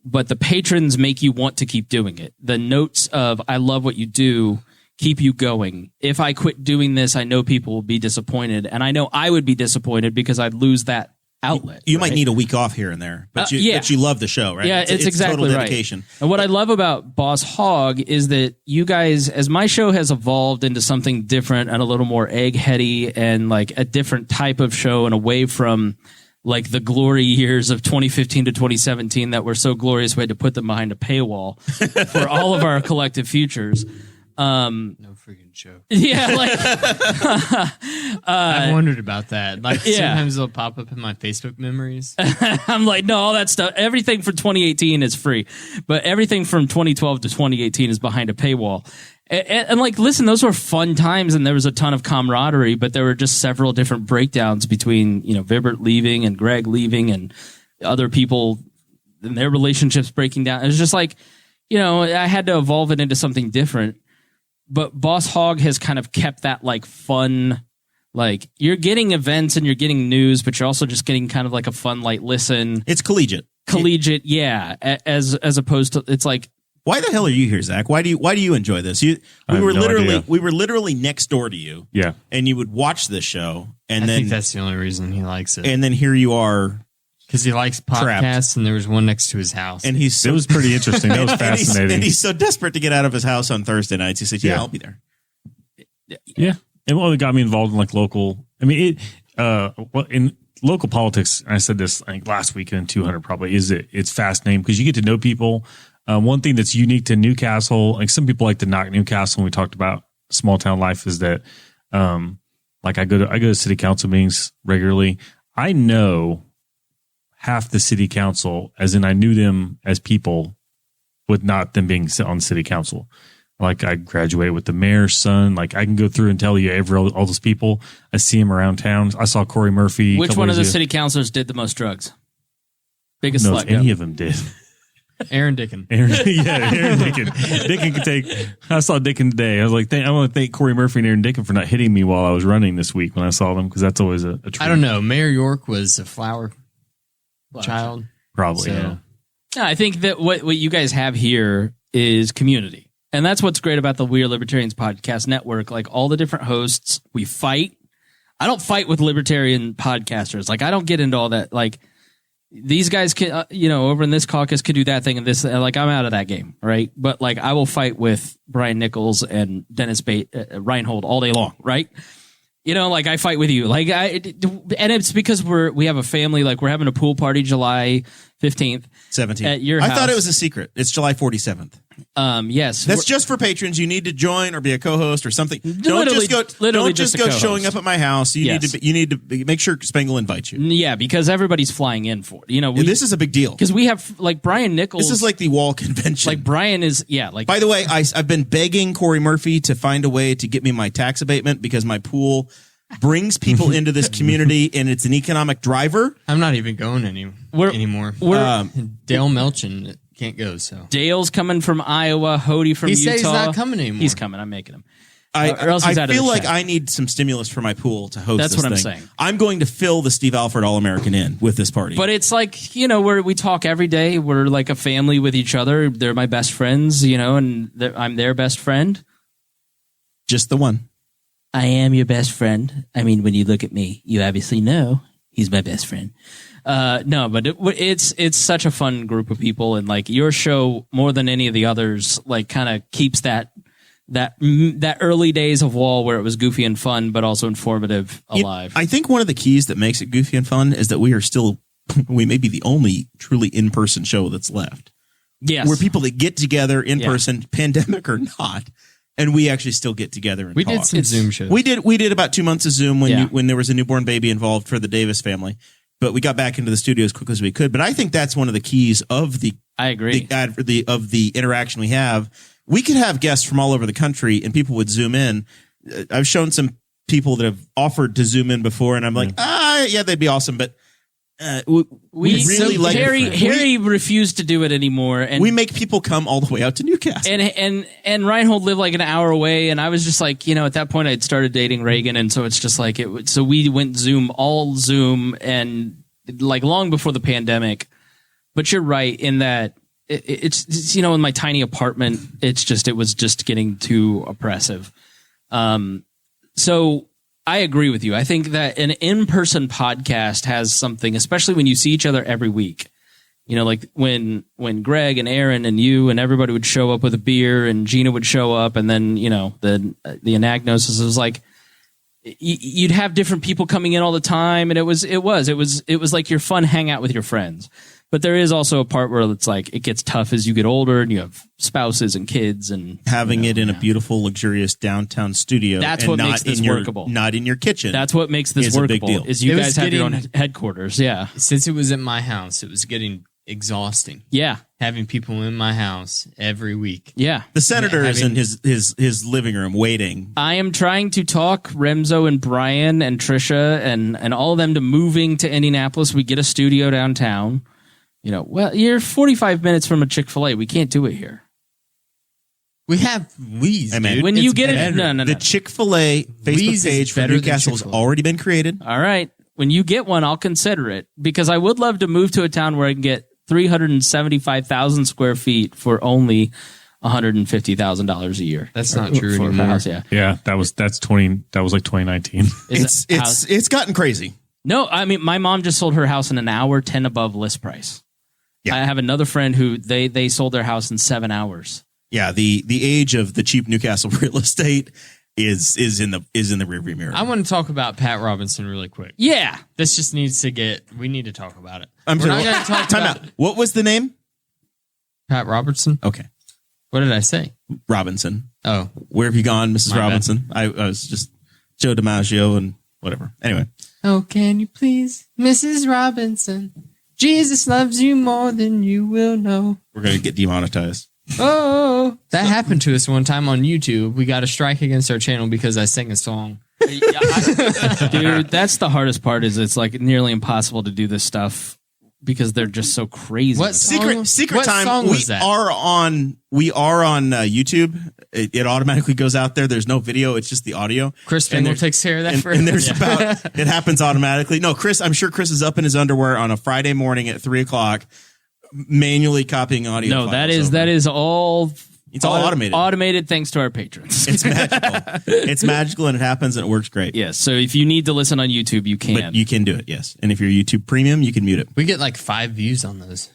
but the patrons make you want to keep doing it. The notes of, I love what you do, keep you going. If I quit doing this, I know people will be disappointed, and I know I would be disappointed because I'd lose that outlet. You might need a week off here and there, but you love the show, right? Yeah, it's exactly total dedication. Right. And what I love about Boss Hog is that you guys, as my show has evolved into something different and a little more eggheady and like a different type of show and away from like the glory years of 2015 to 2017 that were so glorious we had to put them behind a paywall for all of our collective futures. No freaking joke. Yeah, like I've wondered about that. Like sometimes they'll pop up in my Facebook memories. I'm like, no, all that stuff. Everything from 2018 is free, but everything from 2012 to 2018 is behind a paywall. And like, listen, those were fun times, and there was a ton of camaraderie. But there were just several different breakdowns between Vibert leaving and Greg leaving, and other people and their relationships breaking down. It was just like, I had to evolve it into something different. But Boss Hog has kind of kept that like fun, like you're getting events and you're getting news, but you're also just getting kind of like a fun, light listen. It's collegiate. Yeah. As opposed to, it's like, why the hell are you here, Zach? Why do you enjoy this? We were literally next door to you. Yeah. And you would watch this show, and I then think that's the only reason he likes it. And then here you are. Because he likes podcasts, trapped. and there was one next to his house. And it was pretty interesting. That was fascinating. And he's so desperate to get out of his house on Thursday nights. He said, "Yeah, I'll be there." Yeah, and it got me involved in like local. I mean, in local politics. I said this I think last week in 200 probably it's fascinating because you get to know people. One thing that's unique to Newcastle, like some people like to knock Newcastle when we talked about small town life, is that like I go to city council meetings regularly. I know half the city council, as in I knew them as people with not them being on city council. Like I graduated with the mayor's son. Like I can go through and tell you all those people. I see them around town. I saw Corey Murphy. Which one of the city councilors did the most drugs? Biggest slut. Any of them did. Aaron Dickin. Aaron Dickin. Dickin could take. I saw Dickin today. I was like, I want to thank Corey Murphy and Aaron Dickin for not hitting me while I was running this week when I saw them, because that's always a treat. I don't know. Mayor York was a flower child. Probably. So. Yeah, I think that what you guys have here is community. And that's what's great about the We Are Libertarians podcast network. Like all the different hosts, we fight. I don't fight with libertarian podcasters. Like I don't get into all that. Like these guys can, over in this caucus could do that thing and this. Like I'm out of that game, right? But like I will fight with Brian Nichols and Dennis Reinhold all day long, right? Like I fight with you, like and it's because we have a family. Like we're having a pool party July 15th, 17th at your house. I thought it was a secret. It's July 47th. Yes, that's just for patrons. You need to join or be a co-host or something. Don't just go showing up at my house. You need to make sure Spangle invites you. Yeah, because everybody's flying in for it. This is a big deal because we have like Brian Nichols. This is like the wall convention. Like Brian is like. By the way, I've been begging Corey Murphy to find a way to get me my tax abatement because my pool brings people into this community and it's an economic driver. I'm not even going anymore. Dale Melchin can't go. So Dale's coming from Iowa. Hody from Utah. He says he's not coming anymore. He's coming. I'm making him. I feel like I need some stimulus for my pool to host. That's this what thing. I'm saying. I'm going to fill the Steve Alford All-American Inn with this party. But it's like, where we talk every day. We're like a family with each other. They're my best friends, and I'm their best friend. Just the one. I am your best friend. I mean, when you look at me, you obviously know he's my best friend. No, but it's such a fun group of people, and like your show more than any of the others, like kind of keeps that early days of WHOL where it was goofy and fun, but also informative alive. I think one of the keys that makes it goofy and fun is that we may be the only truly in-person show that's left. Yes, we're people that get together in person, pandemic or not. And we actually still get together and talk. We did some Zoom shows. We did about 2 months of Zoom when there was a newborn baby involved for the Davis family. But we got back into the studio as quickly as we could. But I think that's one of the keys of the interaction we have. We could have guests from all over the country and people would Zoom in. I've shown some people that have offered to Zoom in before, and I'm like, they'd be awesome, but we really like Harry refused to do it anymore, and we make people come all the way out to Newcastle. And Reinhold lived like an hour away, and I was just like, at that point I'd started dating Reagan, and so it's just like so we went Zoom, and like long before the pandemic. But you're right in that it's in my tiny apartment, it was just getting too oppressive. So I agree with you. I think that an in-person podcast has something, especially when you see each other every week. Like when Greg and Aaron and you and everybody would show up with a beer and Gina would show up, and then the anagnosis was like you'd have different people coming in all the time, and it was like your fun hangout with your friends. But there is also a part where it's like it gets tough as you get older and you have spouses and kids and having it in a beautiful, luxurious downtown studio. That's what makes this workable. Not in your kitchen. That's what makes this workable. A big deal. Is you guys have your own headquarters? Yeah. Since it was at my house, it was getting exhausting. Yeah. Having people in my house every week. Yeah. The senator is in his living room waiting. I am trying to talk Remzo and Brian and Trisha and all of them to moving to Indianapolis. We get a studio downtown. You know, well, you're 45 minutes from a Chick-fil-A. We can't do it here. We have Lee's, Hey, man, dude. When It's you get better. it, no. The Chick-fil-A Lee's Facebook is page for better than Newcastle has Chick-fil-A. already been created. All right. When you get one, I'll consider it because I would love to move to a town where I can get 375,000 square feet for only $150,000 a year. That's not true for a anymore. house, yeah. Yeah, that was like 2019. It's gotten crazy. No, I mean, my mom just sold her house in an hour, 10 above list price. Yeah. I have another friend who they sold their house in 7 hours. Yeah, the age of the cheap Newcastle real estate is in the rearview mirror. I want to talk about Pat Robertson really quick. Yeah. This just needs to we need to talk about it. I'm We're sorry. not going to talk Time about out. What was the name? Pat Robertson. Okay, What did I say? Robinson. Oh, Where have you gone, Mrs. My bad. Robinson? I was just Joe DiMaggio and whatever. Anyway, oh, can you please, Mrs. Robinson? Jesus loves you more than you will know. we're going to get demonetized. Oh, that happened to us one time on YouTube. We got a strike against our channel because I sang a song. Dude, that's the hardest part is it's like nearly impossible to do this stuff because they're just so crazy. What song? Secret What time. song was that? We are on YouTube. It automatically goes out there. There's no video. It's just the audio. Chris And Spangle there's- takes care of that for us. and there's about it happens automatically. No, Chris. I'm sure Chris is up in his underwear on a Friday morning at 3:00, manually copying audio. No, files that is over. all. It's all automated. Automated thanks to our patrons. It's magical. It's magical and it happens and it works great. Yes. So if you need to listen on YouTube, you can. But you can do it. Yes. And if you're YouTube Premium, you can mute it. We get like 5 views on those.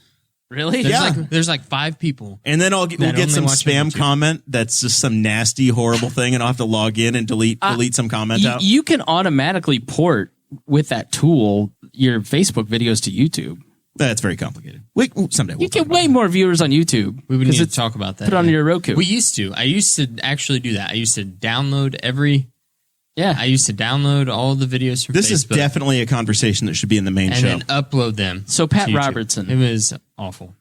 Really? There's like 5 people. And then we'll get only some watch on spam YouTube. comment that's just some nasty, horrible thing, and I'll have to log in and delete some comment out. You can automatically port with that tool your Facebook videos to YouTube. That's very complicated. Someday we'll You talk get about way it. more viewers on YouTube. We would 'cause need it's to talk about that. put on your Roku. We used to. I used to actually do that. I used to download Yeah. I used to download all the videos from This Facebook is definitely a conversation that should be in the main and show. then upload them. So Pat to YouTube. Robertson. It was awful.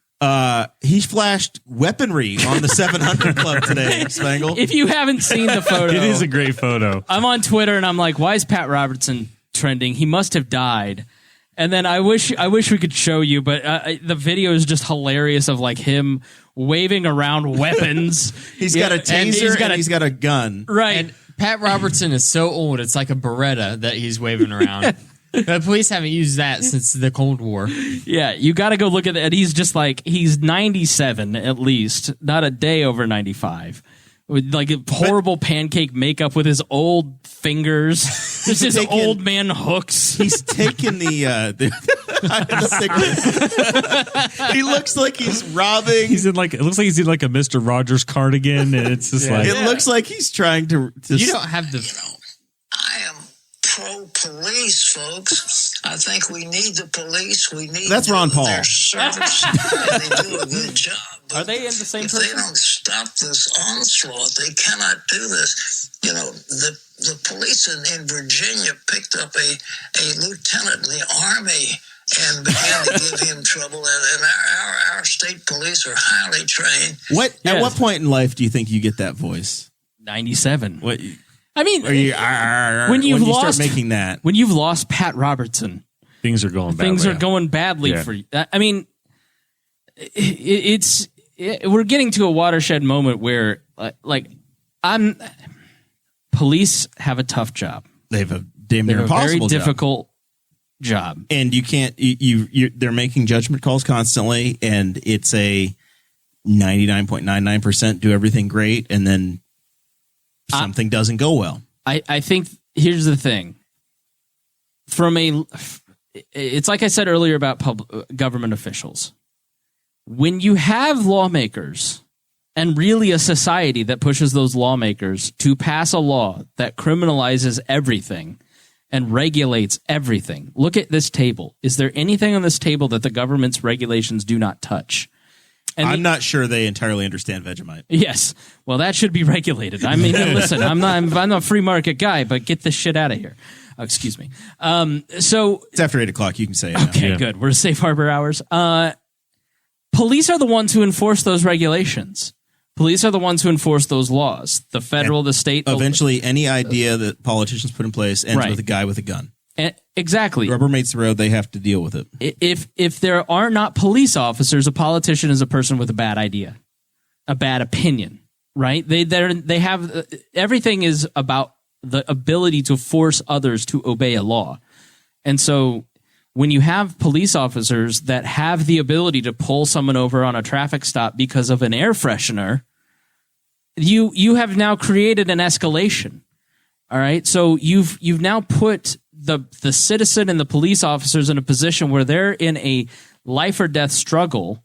He flashed weaponry on the 700 Club today, Spangle. If you haven't seen the photo, It is a great photo. I'm on Twitter and I'm like, why is Pat Robertson trending? He must have died. And then I wish we could show you, but the video is just hilarious of like him waving around weapons. He's got a taser and he's got a gun. Right. And Pat Robertson is so old, it's like a Beretta that he's waving around. The police haven't used that since the Cold War. Yeah, you got to go look at it. And he's just like, he's 97 at least, not a day over 95. With like horrible pancake makeup with his old fingers. Just his taking- old man hooks. He's taken the he looks like he's robbing. He's in like, it looks like he's in like a Mr. Rogers cardigan, and it's just like, It looks like he's trying to You don't have the. I am pro-police, folks. I think we need the police. We need That's Ron Paul. their service. They do a good job. But Are they in the same if person? they don't stop this onslaught, they cannot do this. You know, the police in Virginia picked up a lieutenant in the Army and began to give him trouble. And our state police are highly trained. At Yes. what point in life do you think you get that voice? 97. What I mean, are you when you've you lost start making that? when you've lost Pat Robertson, things are going bad. things are going badly Yeah. for you. I mean, we're getting to a watershed moment where, police have a tough job. They have a damn They near have a very impossible job. difficult job. And you can't. They're making judgment calls constantly, and it's a 99.99% do everything great, and then something doesn't go well. I think here's the thing. It's like I said earlier about government officials. When you have lawmakers and really a society that pushes those lawmakers to pass a law that criminalizes everything and regulates everything. Look at this table. Is there anything on this table that the government's regulations do not touch? And I'm not sure they entirely understand Vegemite. Yes. Well, that should be regulated. I mean, listen, I'm not a free market guy, but get this shit out of here. Oh, excuse me. So it's after 8 o'clock. You can say it now. Okay, good. We're safe harbor hours. Police are the ones who enforce those regulations. Police are the ones who enforce those laws. The federal, the state. Eventually, any idea that politicians put in place ends with a guy with a gun. Exactly. Rubber meets the road. They have to deal with it. If there are not police officers, a politician is a person with a bad idea, a bad opinion, right? They have everything is about the ability to force others to obey a law. And so when you have police officers that have the ability to pull someone over on a traffic stop because of an air freshener, you have now created an escalation. All right. So you've now put the citizen and the police officers in a position where they're in a life or death struggle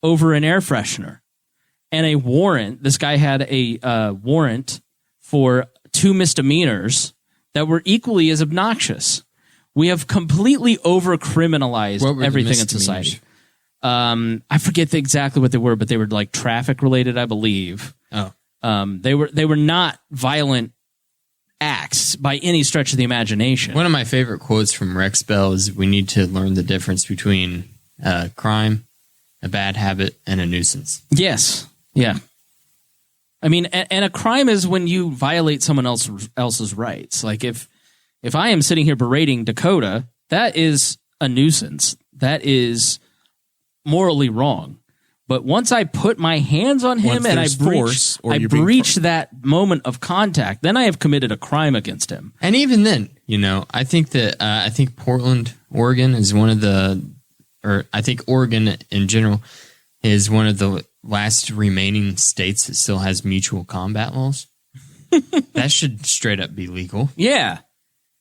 over an air freshener and a warrant. This guy had a warrant for 2 misdemeanors that were equally as obnoxious. We have completely over-criminalized everything in society. I forget exactly what they were, but they were like traffic related, I believe. Oh, they were not violent acts by any stretch of the imagination. One of my favorite quotes from Rex Bell is, "We need to learn the difference between crime, a bad habit, and a nuisance." Yes. Yeah. I mean, and a crime is when you violate someone else's rights. Like if I am sitting here berating Dakota, that is a nuisance. That is morally wrong. But once I put my hands on him and I breach that moment of contact, then I have committed a crime against him. And even then, I think that I think Portland, Oregon is one of I think Oregon in general is one of the last remaining states that still has mutual combat laws. That should straight up be legal. Yeah.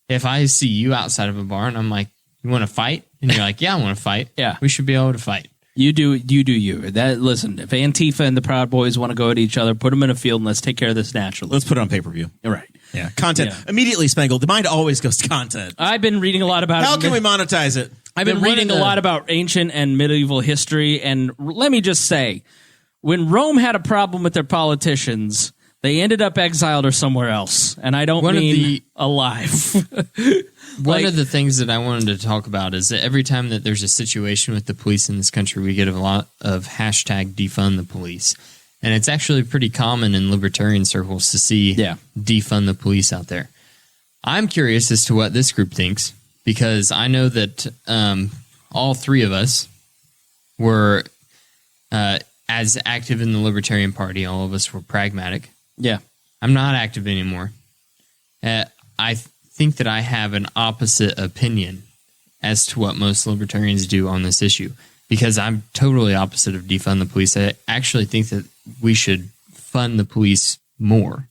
If I see you outside of a bar and I'm like, "You want to fight?" And you're like, "Yeah, I want to fight." Yeah. We should be able to fight. You do you. Listen, if Antifa and the Proud Boys want to go at each other, put them in a field and let's take care of this naturally. Let's put it on pay-per-view. You're right. Yeah. Content. Yeah. Immediately, Spangle. The mind always goes to content. I've been reading a lot about How can we monetize it? I've been reading a lot about ancient and medieval history, and let me just say, when Rome had a problem with their politicians, they ended up exiled or somewhere else. And I don't mean alive. One of the things that I wanted to talk about is that every time that there's a situation with the police in this country, we get a lot of hashtag defund the police. And it's actually pretty common in libertarian circles to see defund the police out there. I'm curious as to what this group thinks, because I know that all three of us were as active in the Libertarian Party. All of us were pragmatic. Yeah. I'm not active anymore. I think that I have an opposite opinion as to what most libertarians do on this issue, because I'm totally opposite of defund the police. I actually think that we should fund the police more.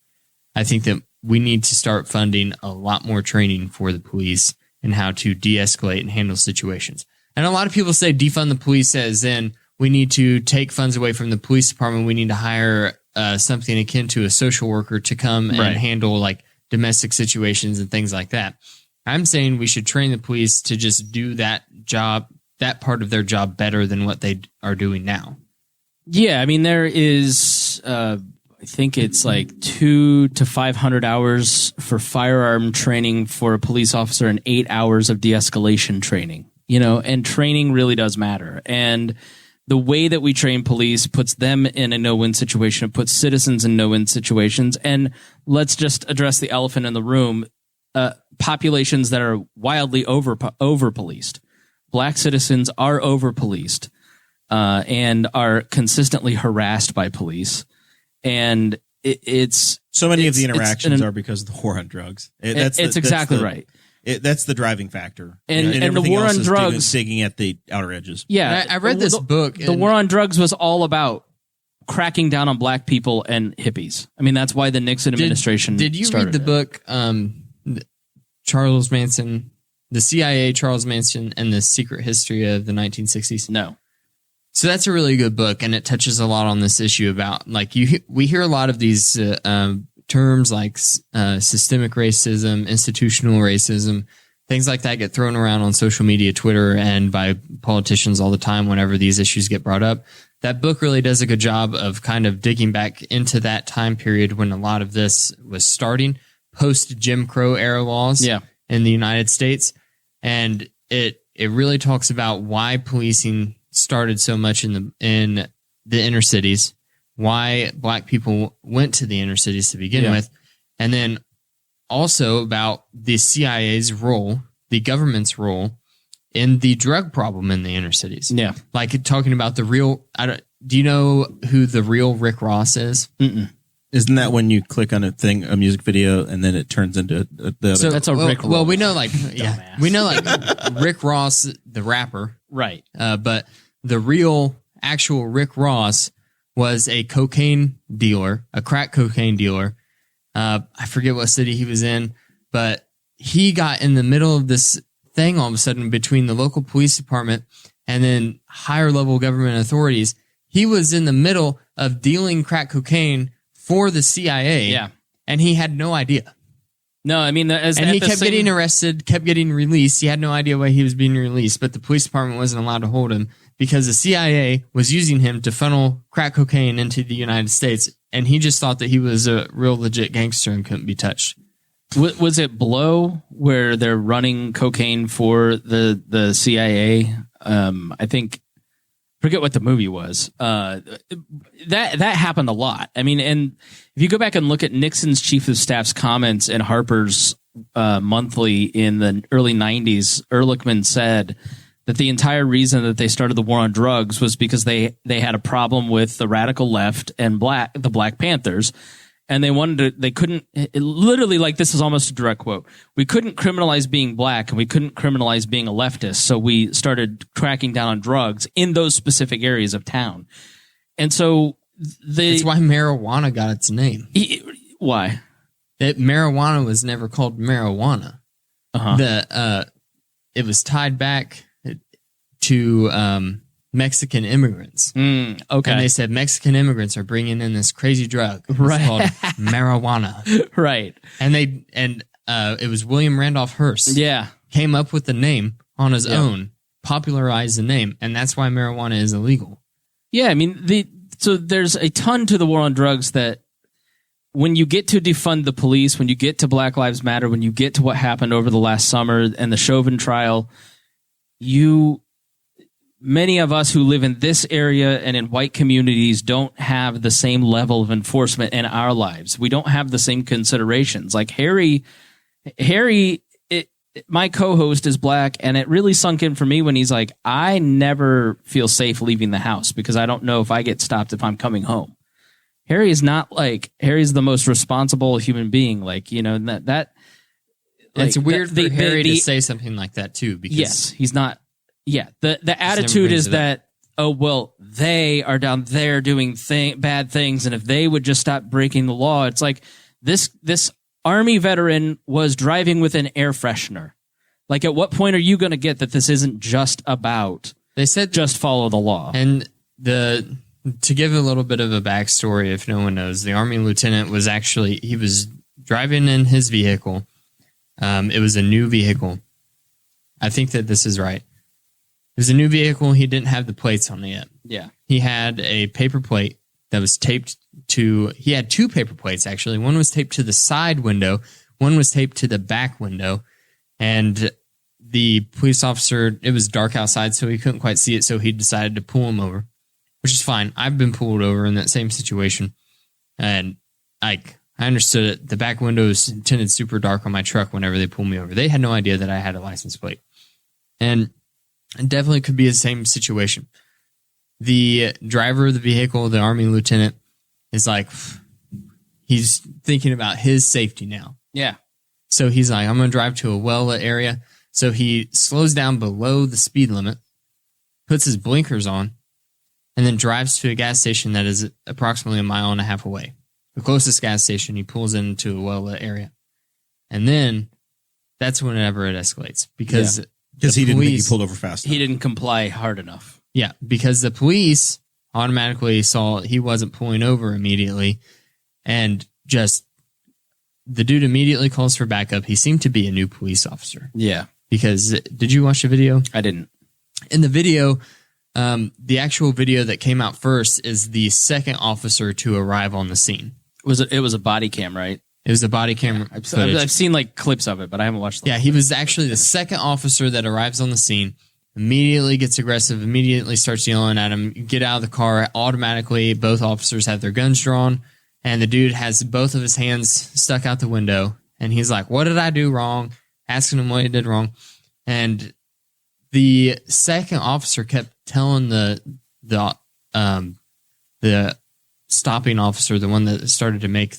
I think that we need to start funding a lot more training for the police and how to de-escalate and handle situations. And a lot of people say defund the police as in we need to take funds away from the police department. We need to hire something akin to a social worker to come and handle like domestic situations and things like that. I'm saying we should train the police to just do that job, that part of their job better than what they are doing now. Yeah, I mean, there is, I think it's like 200 to 500 hours for firearm training for a police officer and 8 hours of de-escalation training, and training really does matter. And the way that we train police puts them in a no-win situation. It puts citizens in no-win situations. And let's just address the elephant in the room. Populations that are wildly over-policed. Black citizens are over-policed and are consistently harassed by police. And it's... So many of the interactions are because of the war on drugs. That's exactly right. That's the driving factor. And the war on drugs... digging at the outer edges. Yeah. I read this book. The war on drugs was all about cracking down on black people and hippies. I mean, that's why the Nixon administration Did you read the book, Charles Manson, the CIA, Charles Manson, and the Secret History of the 1960s? No. So that's a really good book, and it touches a lot on this issue about, like, we hear a lot of these terms like systemic racism, institutional racism, things like that get thrown around on social media, Twitter, and by politicians all the time whenever these issues get brought up. That book really does a good job of kind of digging back into that time period when a lot of this was starting, post Jim Crow era laws in the United States. And it really talks about why policing started so much in the inner cities, why black people went to the inner cities to begin with, and then also about the CIA's role, the government's role in the drug problem in the inner cities. Yeah. Like talking about the real, do you know who the real Rick Ross is? Mm-mm. Isn't that when you click on a music video, and then it turns into the other? So that's a Rick Ross. Well, we know we know Rick Ross, the rapper. Right. But the real actual Rick Ross was a cocaine dealer, a crack cocaine dealer. I forget what city he was in, but he got in the middle of this thing all of a sudden between the local police department and then higher level government authorities. He was in the middle of dealing crack cocaine for the CIA. Yeah. And he had no idea. No, I mean, he kept getting arrested, kept getting released. He had no idea why he was being released, but the police department wasn't allowed to hold him because the CIA was using him to funnel crack cocaine into the United States. And he just thought that he was a real legit gangster and couldn't be touched. Was it Blow where they're running cocaine for the CIA? I think, forget what the movie was. That happened a lot. I mean, and if you go back and look at Nixon's chief of staff's comments in Harper's Monthly in the early 90s, Ehrlichman said that the entire reason that they started the war on drugs was because they had a problem with the radical left and the Black Panthers. And they couldn't, literally, like, this is almost a direct quote. We couldn't criminalize being black and we couldn't criminalize being a leftist. So we started cracking down on drugs in those specific areas of town. And so that's why marijuana got its name. Why? Marijuana was never called marijuana. It was tied back to, Mexican immigrants. Okay. And they said Mexican immigrants are bringing in this crazy drug. It's called marijuana. Right. And it was William Randolph Hearst. Yeah. Came up with the name on his own, popularized the name, and that's why marijuana is illegal. Yeah, I mean, so there's a ton to the war on drugs that when you get to defund the police, when you get to Black Lives Matter, when you get to what happened over the last summer and the Chauvin trial, many of us who live in this area and in white communities don't have the same level of enforcement in our lives. We don't have the same considerations. Like Harry, my co-host is black, and it really sunk in for me when he's like, I never feel safe leaving the house because I don't know if I get stopped if I'm coming home. Harry is not like, Harry's the most responsible human being. Like, you know, that it's like, weird for Harry to say something like that too, because yes, he's not. Yeah, the attitude is that, oh, well, they are down there doing bad things, and if they would just stop breaking the law, it's like this Army veteran was driving with an air freshener. Like, at what point are you going to get that this isn't just about, they said, just follow the law? And to give a little bit of a backstory, if no one knows, the Army lieutenant was he was driving in his vehicle. It was a new vehicle. I think that this is right. It was a new vehicle. He didn't have the plates on it yet. Yeah. He had a paper plate that was taped to, he had two paper plates, actually. One was taped to the side window. One was taped to the back window. And the police officer, it was dark outside, so he couldn't quite see it. So he decided to pull him over, which is fine. I've been pulled over in that same situation. And I understood it. The back window is tinted super dark on my truck whenever they pulled me over. They had no idea that I had a license plate. And it definitely could be the same situation. The driver of the vehicle, the Army lieutenant, is like, he's thinking about his safety now. Yeah. So he's like, I'm going to drive to a well-lit area. So he slows down below the speed limit, puts his blinkers on, and then drives to a gas station that is approximately 1.5 miles away. The closest gas station, he pulls into a well-lit area. And then that's whenever it escalates. Because he didn't think he pulled over fast enough. He didn't comply hard enough. Yeah, because the police automatically saw he wasn't pulling over immediately and just the dude immediately calls for backup. He seemed to be a new police officer. Yeah. Because did you watch the video? I didn't. In the video, the actual video that came out first is the second officer to arrive on the scene. It was a body cam, right? It was a body camera footage. I've seen like clips of it, but I haven't watched them. Yeah, he was actually the second officer that arrives on the scene, immediately gets aggressive, immediately starts yelling at him, get out of the car. Automatically, both officers have their guns drawn, and the dude has both of his hands stuck out the window, and he's like, what did I do wrong? Asking him what he did wrong. And the second officer kept telling the stopping officer, the one that started to make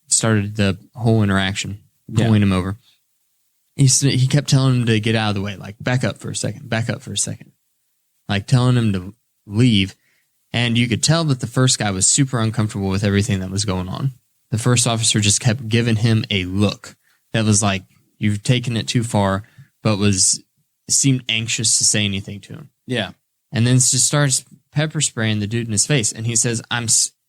started the whole interaction, pulling him over. He kept telling him to get out of the way, like back up for a second, like telling him to leave. And you could tell that the first guy was super uncomfortable with everything that was going on. The first officer just kept giving him a look that was like, you've taken it too far, but seemed anxious to say anything to him. Yeah. And then just starts pepper spraying the dude in his face. And he says,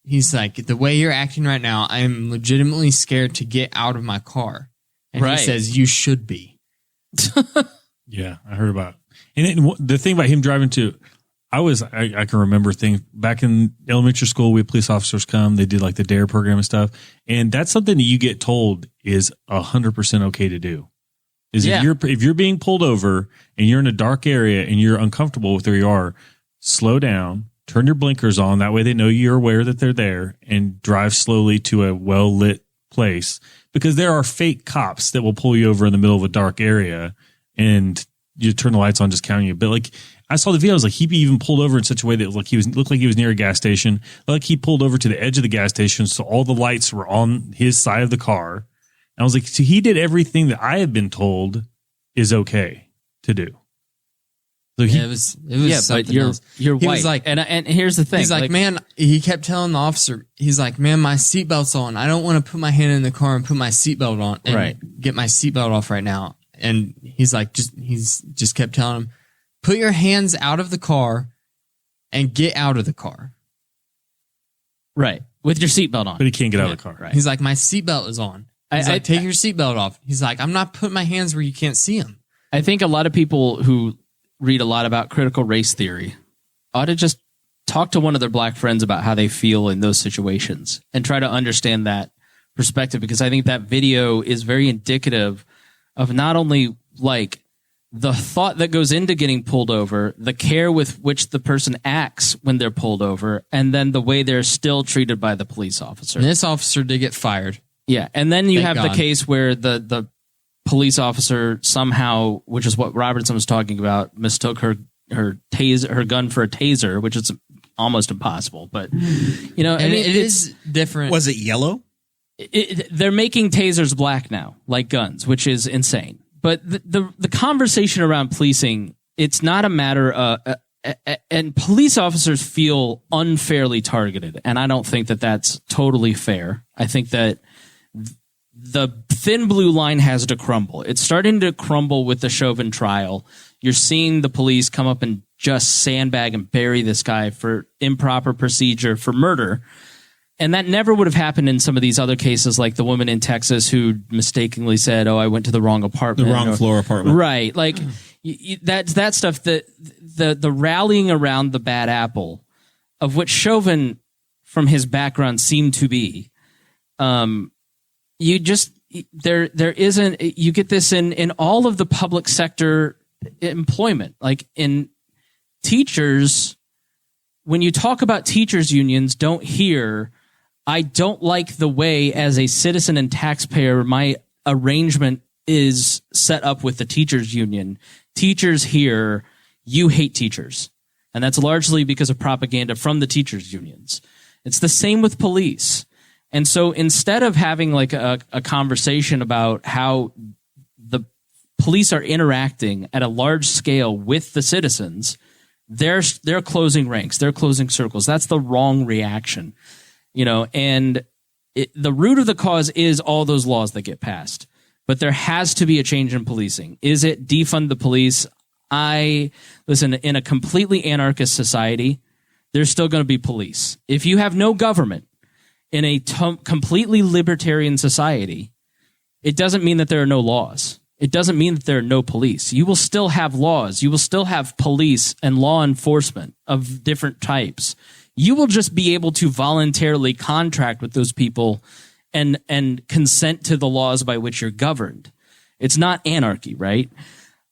he's like, the way you're acting right now, I'm legitimately scared to get out of my car. And he says, you should be. Yeah, I heard about it. And the thing about him driving too, I can remember things back in elementary school. We had police officers come. They did like the DARE program and stuff. And that's something that you get told is 100% okay to do. If you're being pulled over and you're in a dark area and you're uncomfortable with where you are, slow down, turn your blinkers on. That way they know you're aware that they're there, and drive slowly to a well-lit place, because there are fake cops that will pull you over in the middle of a dark area and you turn the lights on just counting you. But like, I saw the video, I was like, he even pulled over in such a way that looked like he was near a gas station. Like he pulled over to the edge of the gas station, so all the lights were on his side of the car. And I was like, so he did everything that I have been told is okay to do. So it was but you're he white. Was like, and here's the thing. He's like, man, he kept telling the officer, he's like, man, my seatbelt's on. I don't want to put my hand in the car and put my seatbelt on and get my seatbelt off right now. And he's like, he's just kept telling him, put your hands out of the car and get out of the car. Right. With your seatbelt on. But he can't get out of the car. Right. He's like, my seatbelt is on. He's like, take your seatbelt off. He's like, I'm not putting my hands where you can't see them. I think a lot of people who read a lot about critical race theory ought to just talk to one of their black friends about how they feel in those situations and try to understand that perspective, because I think that video is very indicative of not only like the thought that goes into getting pulled over, the care with which the person acts when they're pulled over, and then the way they're still treated by the police officer. And this officer did get fired. Yeah. And then you Thank have God. the case where the police officer somehow, which is what Robertson was talking about, mistook her gun for a taser, which is almost impossible. But, you know, And I mean, it is different. Was it yellow? they're making tasers black now, like guns, which is insane. But the conversation around policing, it's not a matter and police officers feel unfairly targeted. And I don't think that that's totally fair. I think that the thin blue line has to crumble. It's starting to crumble with the Chauvin trial. You're seeing the police come up and just sandbag and bury this guy for improper procedure for murder. And that never would have happened in some of these other cases, like the woman in Texas who mistakenly said, "Oh, I went to the wrong apartment." The wrong floor apartment. Right. Like that stuff, the rallying around the bad apple, of which Chauvin, from his background, seemed to be. You get this in all of the public sector employment, like in teachers. When you talk about teachers unions, don't hear, I don't like the way as a citizen and taxpayer, my arrangement is set up with the teachers union. Teachers hear, you hate teachers. And that's largely because of propaganda from the teachers unions. It's the same with police. And so instead of having like a conversation about how the police are interacting at a large scale with the citizens, they're closing ranks, they're closing circles. That's the wrong reaction, and the root of the cause is all those laws that get passed. But there has to be a change in policing. Is it defund the police? Listen, in a completely anarchist society, there's still going to be police. If you have no government, in a completely libertarian society, it doesn't mean that there are no laws. It doesn't mean that there are no police. You will still have laws. You will still have police and law enforcement of different types. You will just be able to voluntarily contract with those people and consent to the laws by which you're governed. It's not anarchy, right?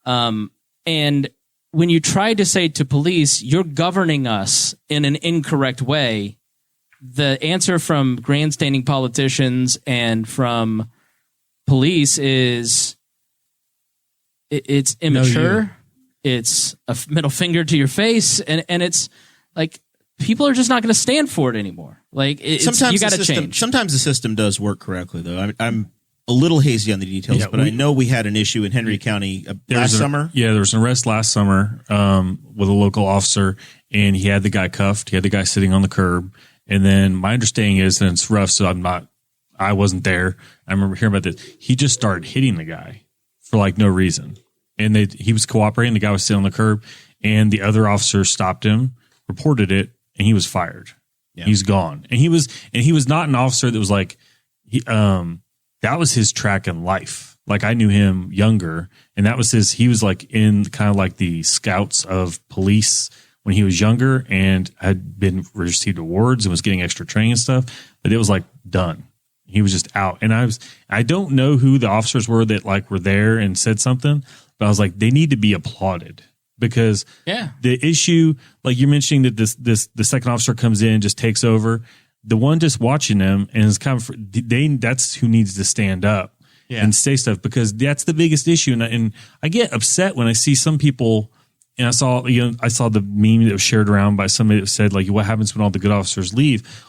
And when you try to say to police, you're governing us in an incorrect way, the answer from grandstanding politicians and from police is it's immature. It's a middle finger to your face. And it's like, people are just not going to stand for it anymore. Like, you got to change. Sometimes the system does work correctly, though. I'm a little hazy on the details, but I know we had an issue in Henry County last summer. Yeah, there was an arrest last summer with a local officer, and he had the guy cuffed. He had the guy sitting on the curb. And then my understanding is, and it's rough, so I wasn't there. I remember hearing about this. He just started hitting the guy for like no reason. And he was cooperating. The guy was sitting on the curb, and the other officer stopped him, reported it, and he was fired. Yeah. He's gone. And he was not an officer that was like, that was his track in life. Like, I knew him younger, and that was he was like in kind of like the scouts of police when he was younger, and had been received awards and was getting extra training and stuff, but it was like done. He was just out. And I don't know who the officers were that like were there and said something, but I was like, they need to be applauded, because the issue, like you're mentioning, that the second officer comes in, just takes over. The one just watching them and is kind of, that's who needs to stand up and say stuff, because that's the biggest issue. And I get upset when I see some people, and I saw the meme that was shared around by somebody that said, like, what happens when all the good officers leave?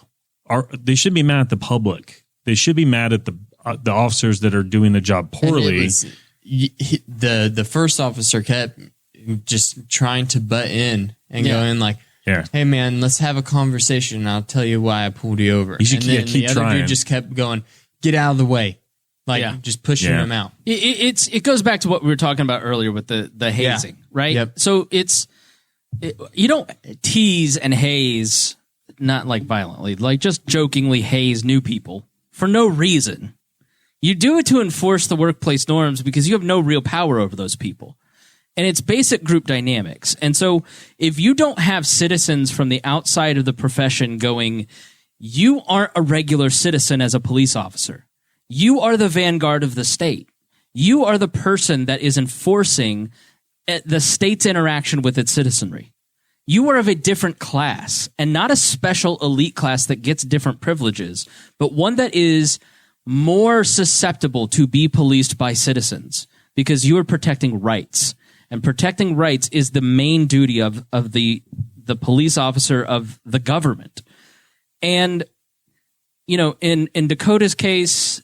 They should be mad at the public. They should be mad at the officers that are doing the job poorly. The first officer kept just trying to butt in and go in like, hey man, let's have a conversation and I'll tell you why I pulled you over. You should, and then keep the other trying. dude just kept going, get out of the way. Like just pushing him out. It goes back to what we were talking about earlier with the hazing, right? Yep. So you don't tease and haze, not like violently, like just jokingly haze new people for no reason. You do it to enforce the workplace norms because you have no real power over those people. And it's basic group dynamics. And so if you don't have citizens from the outside of the profession going, you aren't a regular citizen as a police officer. You are the vanguard of the state. You are the person that is enforcing the state's interaction with its citizenry. You are of a different class, and not a special elite class that gets different privileges, but one that is more susceptible to be policed by citizens, because you are protecting rights. And protecting rights is the main duty of the police officer of the government. And, in Dakota's case,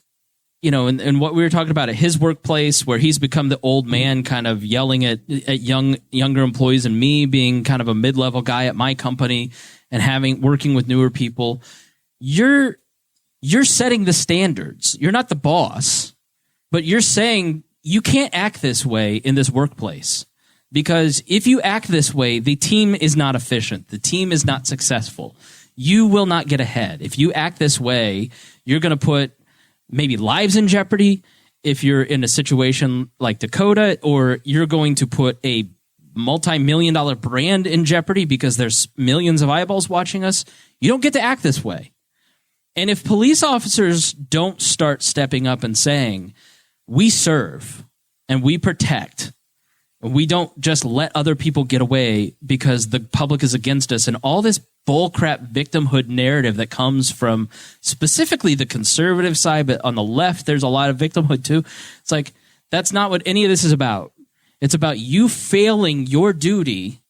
and what we were talking about at his workplace, where he's become the old man kind of yelling at younger employees, and me being kind of a mid-level guy at my company and working with newer people, you're setting the standards. You're not the boss, but you're saying you can't act this way in this workplace, because if you act this way, the team is not efficient. The team is not successful. You will not get ahead. If you act this way, you're going to put maybe lives in jeopardy if you're in a situation like Dakota, or you're going to put a multi-million-dollar brand in jeopardy because there's millions of eyeballs watching us. You don't get to act this way. And if police officers don't start stepping up and saying, we serve and we protect, we don't just let other people get away because the public is against us, and all this bullcrap victimhood narrative that comes from specifically the conservative side, but on the left, there's a lot of victimhood too. It's like, that's not what any of this is about. It's about you failing your duty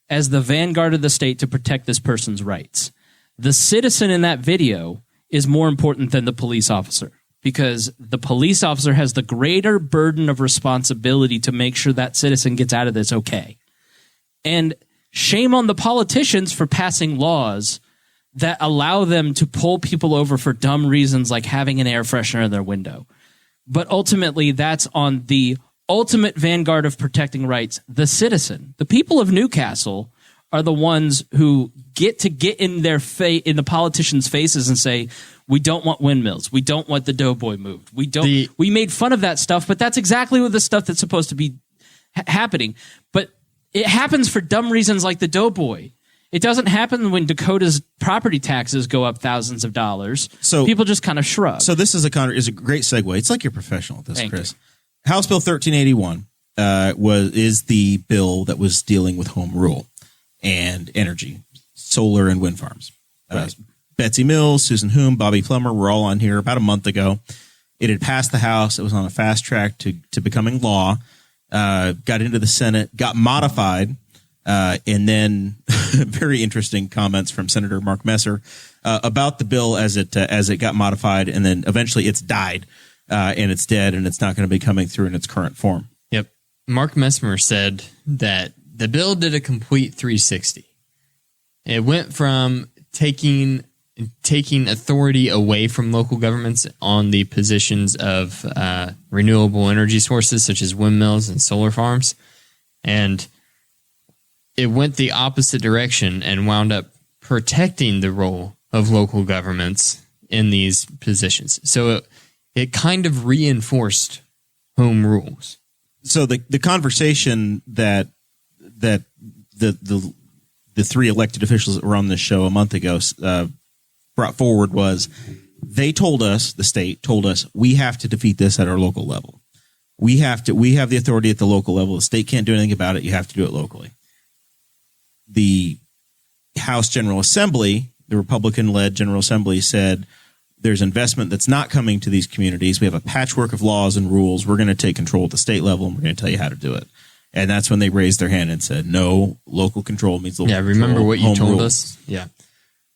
as the vanguard of the state to protect this person's rights. The citizen in that video is more important than the police officer, because the police officer has the greater burden of responsibility to make sure that citizen gets out of this okay. And shame on the politicians for passing laws that allow them to pull people over for dumb reasons like having an air freshener in their window. But ultimately, that's on the ultimate vanguard of protecting rights, the citizen. The people of Newcastle are the ones who get in their in the politicians' faces and say, we don't want windmills. We don't want the doughboy moved. We made fun of that stuff, but that's exactly what the stuff that's supposed to be happening. But it happens for dumb reasons like the doughboy. It doesn't happen when Dakota's property taxes go up thousands of dollars. So people just kind of shrug. So this is a great segue. It's like you're professional at this, Thank Chris. You. House Bill 1381 is the bill that was dealing with home rule and energy, solar and wind farms. Right. Betsy Mills, Susan Hume, Bobby Plummer were all on here about a month ago. It had passed the House. It was on a fast track to becoming law. Got into the Senate, got modified. And then very interesting comments from Senator Mark Messer about the bill as it got modified, and then eventually it's died and it's dead, and it's not going to be coming through in its current form. Yep. Mark Mesmer said that the bill did a complete 360. It went from taking authority away from local governments on the positions of renewable energy sources such as windmills and solar farms, and it went the opposite direction and wound up protecting the role of local governments in these positions. So it kind of reinforced home rules. So the conversation that the three elected officials that were on this show a month ago brought forward was the state told us, we have to defeat this at our local level. We have the authority at the local level. The state can't do anything about it. You have to do it locally. The House General Assembly, the Republican-led General Assembly, said there's investment that's not coming to these communities. We have a patchwork of laws and rules. We're going to take control at the state level, and we're going to tell you how to do it. And that's when they raised their hand and said, no, local control means local control. Yeah, remember what you told rules. us? Yeah.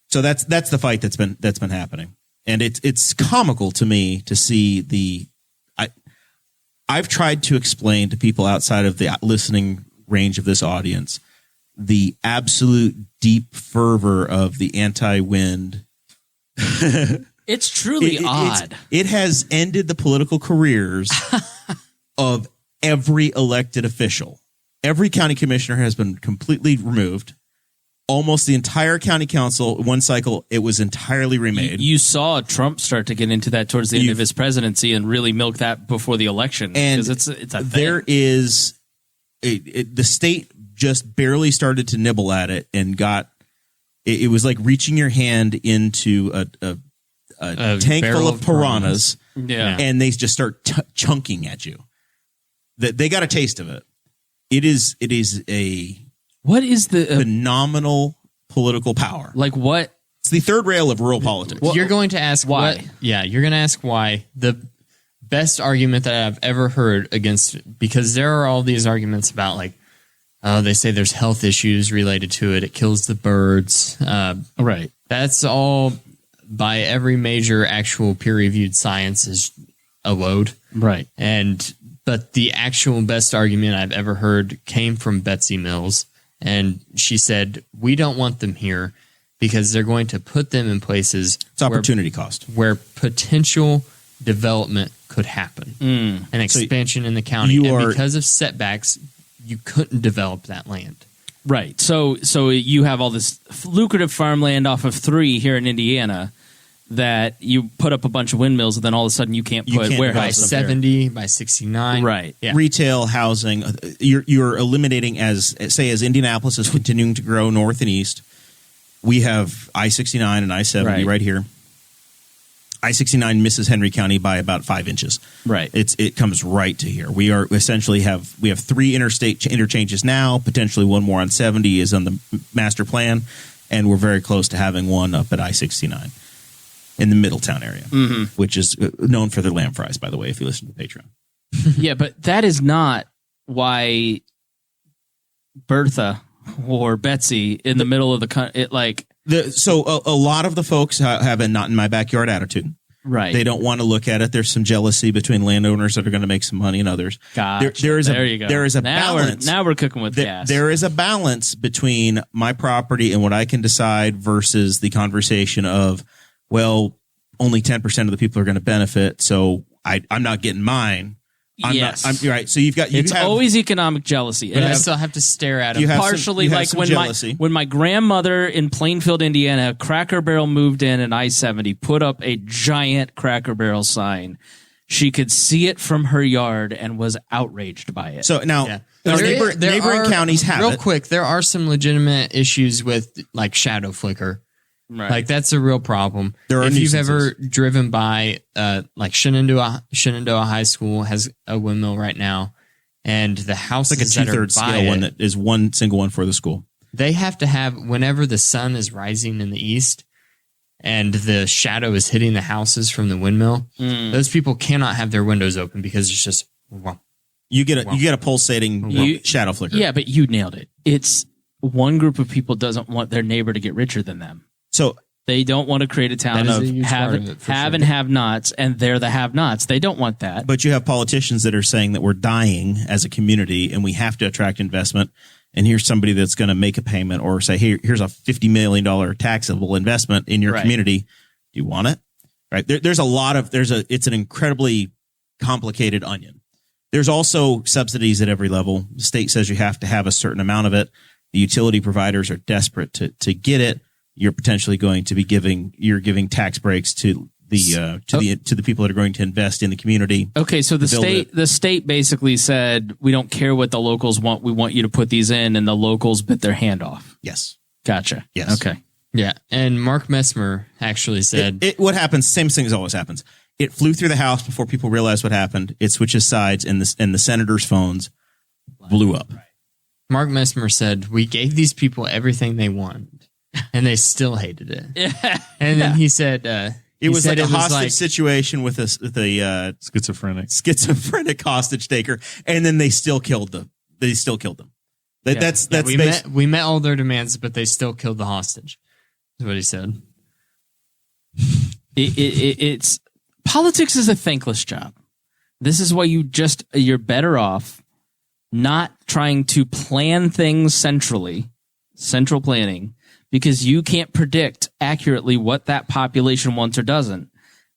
So that's the fight that's been happening. And it's comical to me to see I've tried to explain to people outside of the listening range of this audience the absolute deep fervor of the anti-wind. It's truly odd. It has ended the political careers of every elected official. Every county commissioner has been completely removed. Almost the entire county council, one cycle, it was entirely remade. You saw Trump start to get into that towards the end of his presidency and really milk that before the election. And it's a thing. There is the state just barely started to nibble at it and got it was like reaching your hand into a tank full of piranhas, and they just start chunking at you. They got a taste of it. It is what is the phenomenal political power? Like what? It's the third rail of rural politics. You're going to ask why? You're going to ask why. The best argument that I've ever heard against it, because there are all these arguments about like, they say there's health issues related to it. It kills the birds. Right. That's all by every major actual peer-reviewed science is a load. Right. But the actual best argument I've ever heard came from Betsy Mills. And she said, we don't want them here because they're going to put them in places. It's opportunity cost. Where potential development could happen. An expansion in the county. Because of setbacks, you couldn't develop that land. Right. So you have all this lucrative farmland off of 3 here in Indiana that you put up a bunch of windmills and then all of a sudden you can't put warehouses by 70, by 69. Right. Yeah. Retail, housing, you're eliminating as Indianapolis is continuing to grow north and east. We have I-69 and I-70 right here. I-69 misses Henry County by about 5 inches. Right. It comes right to here. We have 3 interstate interchanges now. Potentially one more on 70 is on the master plan, and we're very close to having one up at I-69 in the Middletown area, which is known for their lamb fries, by the way, if you listen to Patreon. Yeah, but that is not why Bertha or Betsy in the middle of the country, So a lot of the folks have a not in my backyard attitude. Right. They don't want to look at it. There's some jealousy between landowners that are going to make some money and others. Gotcha. There you go. There is a balance. Now we're cooking with gas. There is a balance between my property and what I can decide versus the conversation of, well, only 10% of the people are going to benefit, so I'm not getting mine. You're right. So it's always economic jealousy. But I still have to stare at him. Partially, like when my grandmother in Plainfield, Indiana, Cracker Barrel moved in I-70, put up a giant Cracker Barrel sign. She could see it from her yard and was outraged by it. So now, neighboring counties have real quick. There are some legitimate issues with like shadow flicker. Right. Like that's a real problem. If you've ever driven by, like Shenandoah High School has a windmill right now, and the houses like a 2/3 scale one that is one single one for the school. They have to have whenever the sun is rising in the east, and the shadow is hitting the houses from the windmill. Those people cannot have their windows open because it's just you get a pulsating shadow flicker. Yeah, but you nailed it. It's one group of people doesn't want their neighbor to get richer than them. So they don't want to create a town of have and have-nots, and they're the have-nots. They don't want that. But you have politicians that are saying that we're dying as a community and we have to attract investment. And here's somebody that's going to make a payment or say, hey, here's a $50 million taxable investment in your community. Do you want it? Right. There's a lot of, it's an incredibly complicated onion. There's also subsidies at every level. The state says you have to have a certain amount of it. The utility providers are desperate to get it. You're potentially going to be giving tax breaks to the people that are going to invest in the community. Okay, so the state basically said we don't care what the locals want. We want you to put these in, and the locals bit their hand off. Yes, gotcha. Yes, okay, yeah. And Mark Messmer actually said what happens. Same thing as always happens. It flew through the House before people realized what happened. It switches sides, and the senators' phones blew up. Mark Messmer said we gave these people everything they wanted, and they still hated it. And then he said. It was like a hostage situation with a schizophrenic hostage taker, and then they still killed them. We met all their demands, but they still killed the hostage. That's what he said. It's politics is a thankless job. This is why you're better off not trying to plan things central planning. Because you can't predict accurately what that population wants or doesn't.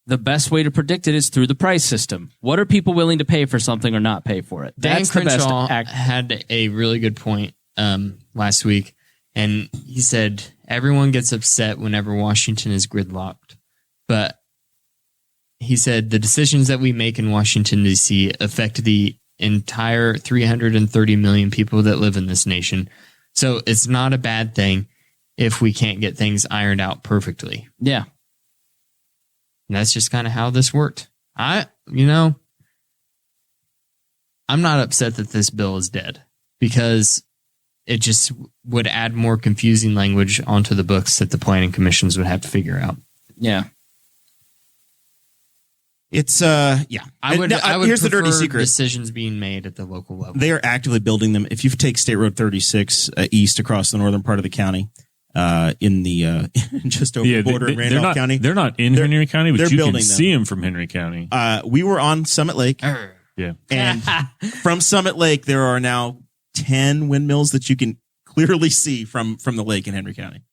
The best way to predict it is through the price system. What are people willing to pay for something or not pay for it? Dan Crenshaw had a really good point last week, and he said everyone gets upset whenever Washington is gridlocked. But he said the decisions that we make in Washington, D.C. affect the entire 330 million people that live in this nation. So it's not a bad thing if we can't get things ironed out perfectly. Yeah. And that's just kind of how this worked. I'm not upset that this bill is dead because it just would add more confusing language onto the books that the planning commissions would have to figure out. Yeah. It's I would here's the dirty secret. Decisions being made at the local level. They are actively building them. If you take State Road 36 east across the northern part of the county, in the just over the border in Randolph County. They're not in Henry County, but you can see them from Henry County. We were on Summit Lake. Yeah. And from Summit Lake, there are now 10 windmills that you can clearly see from the lake in Henry County.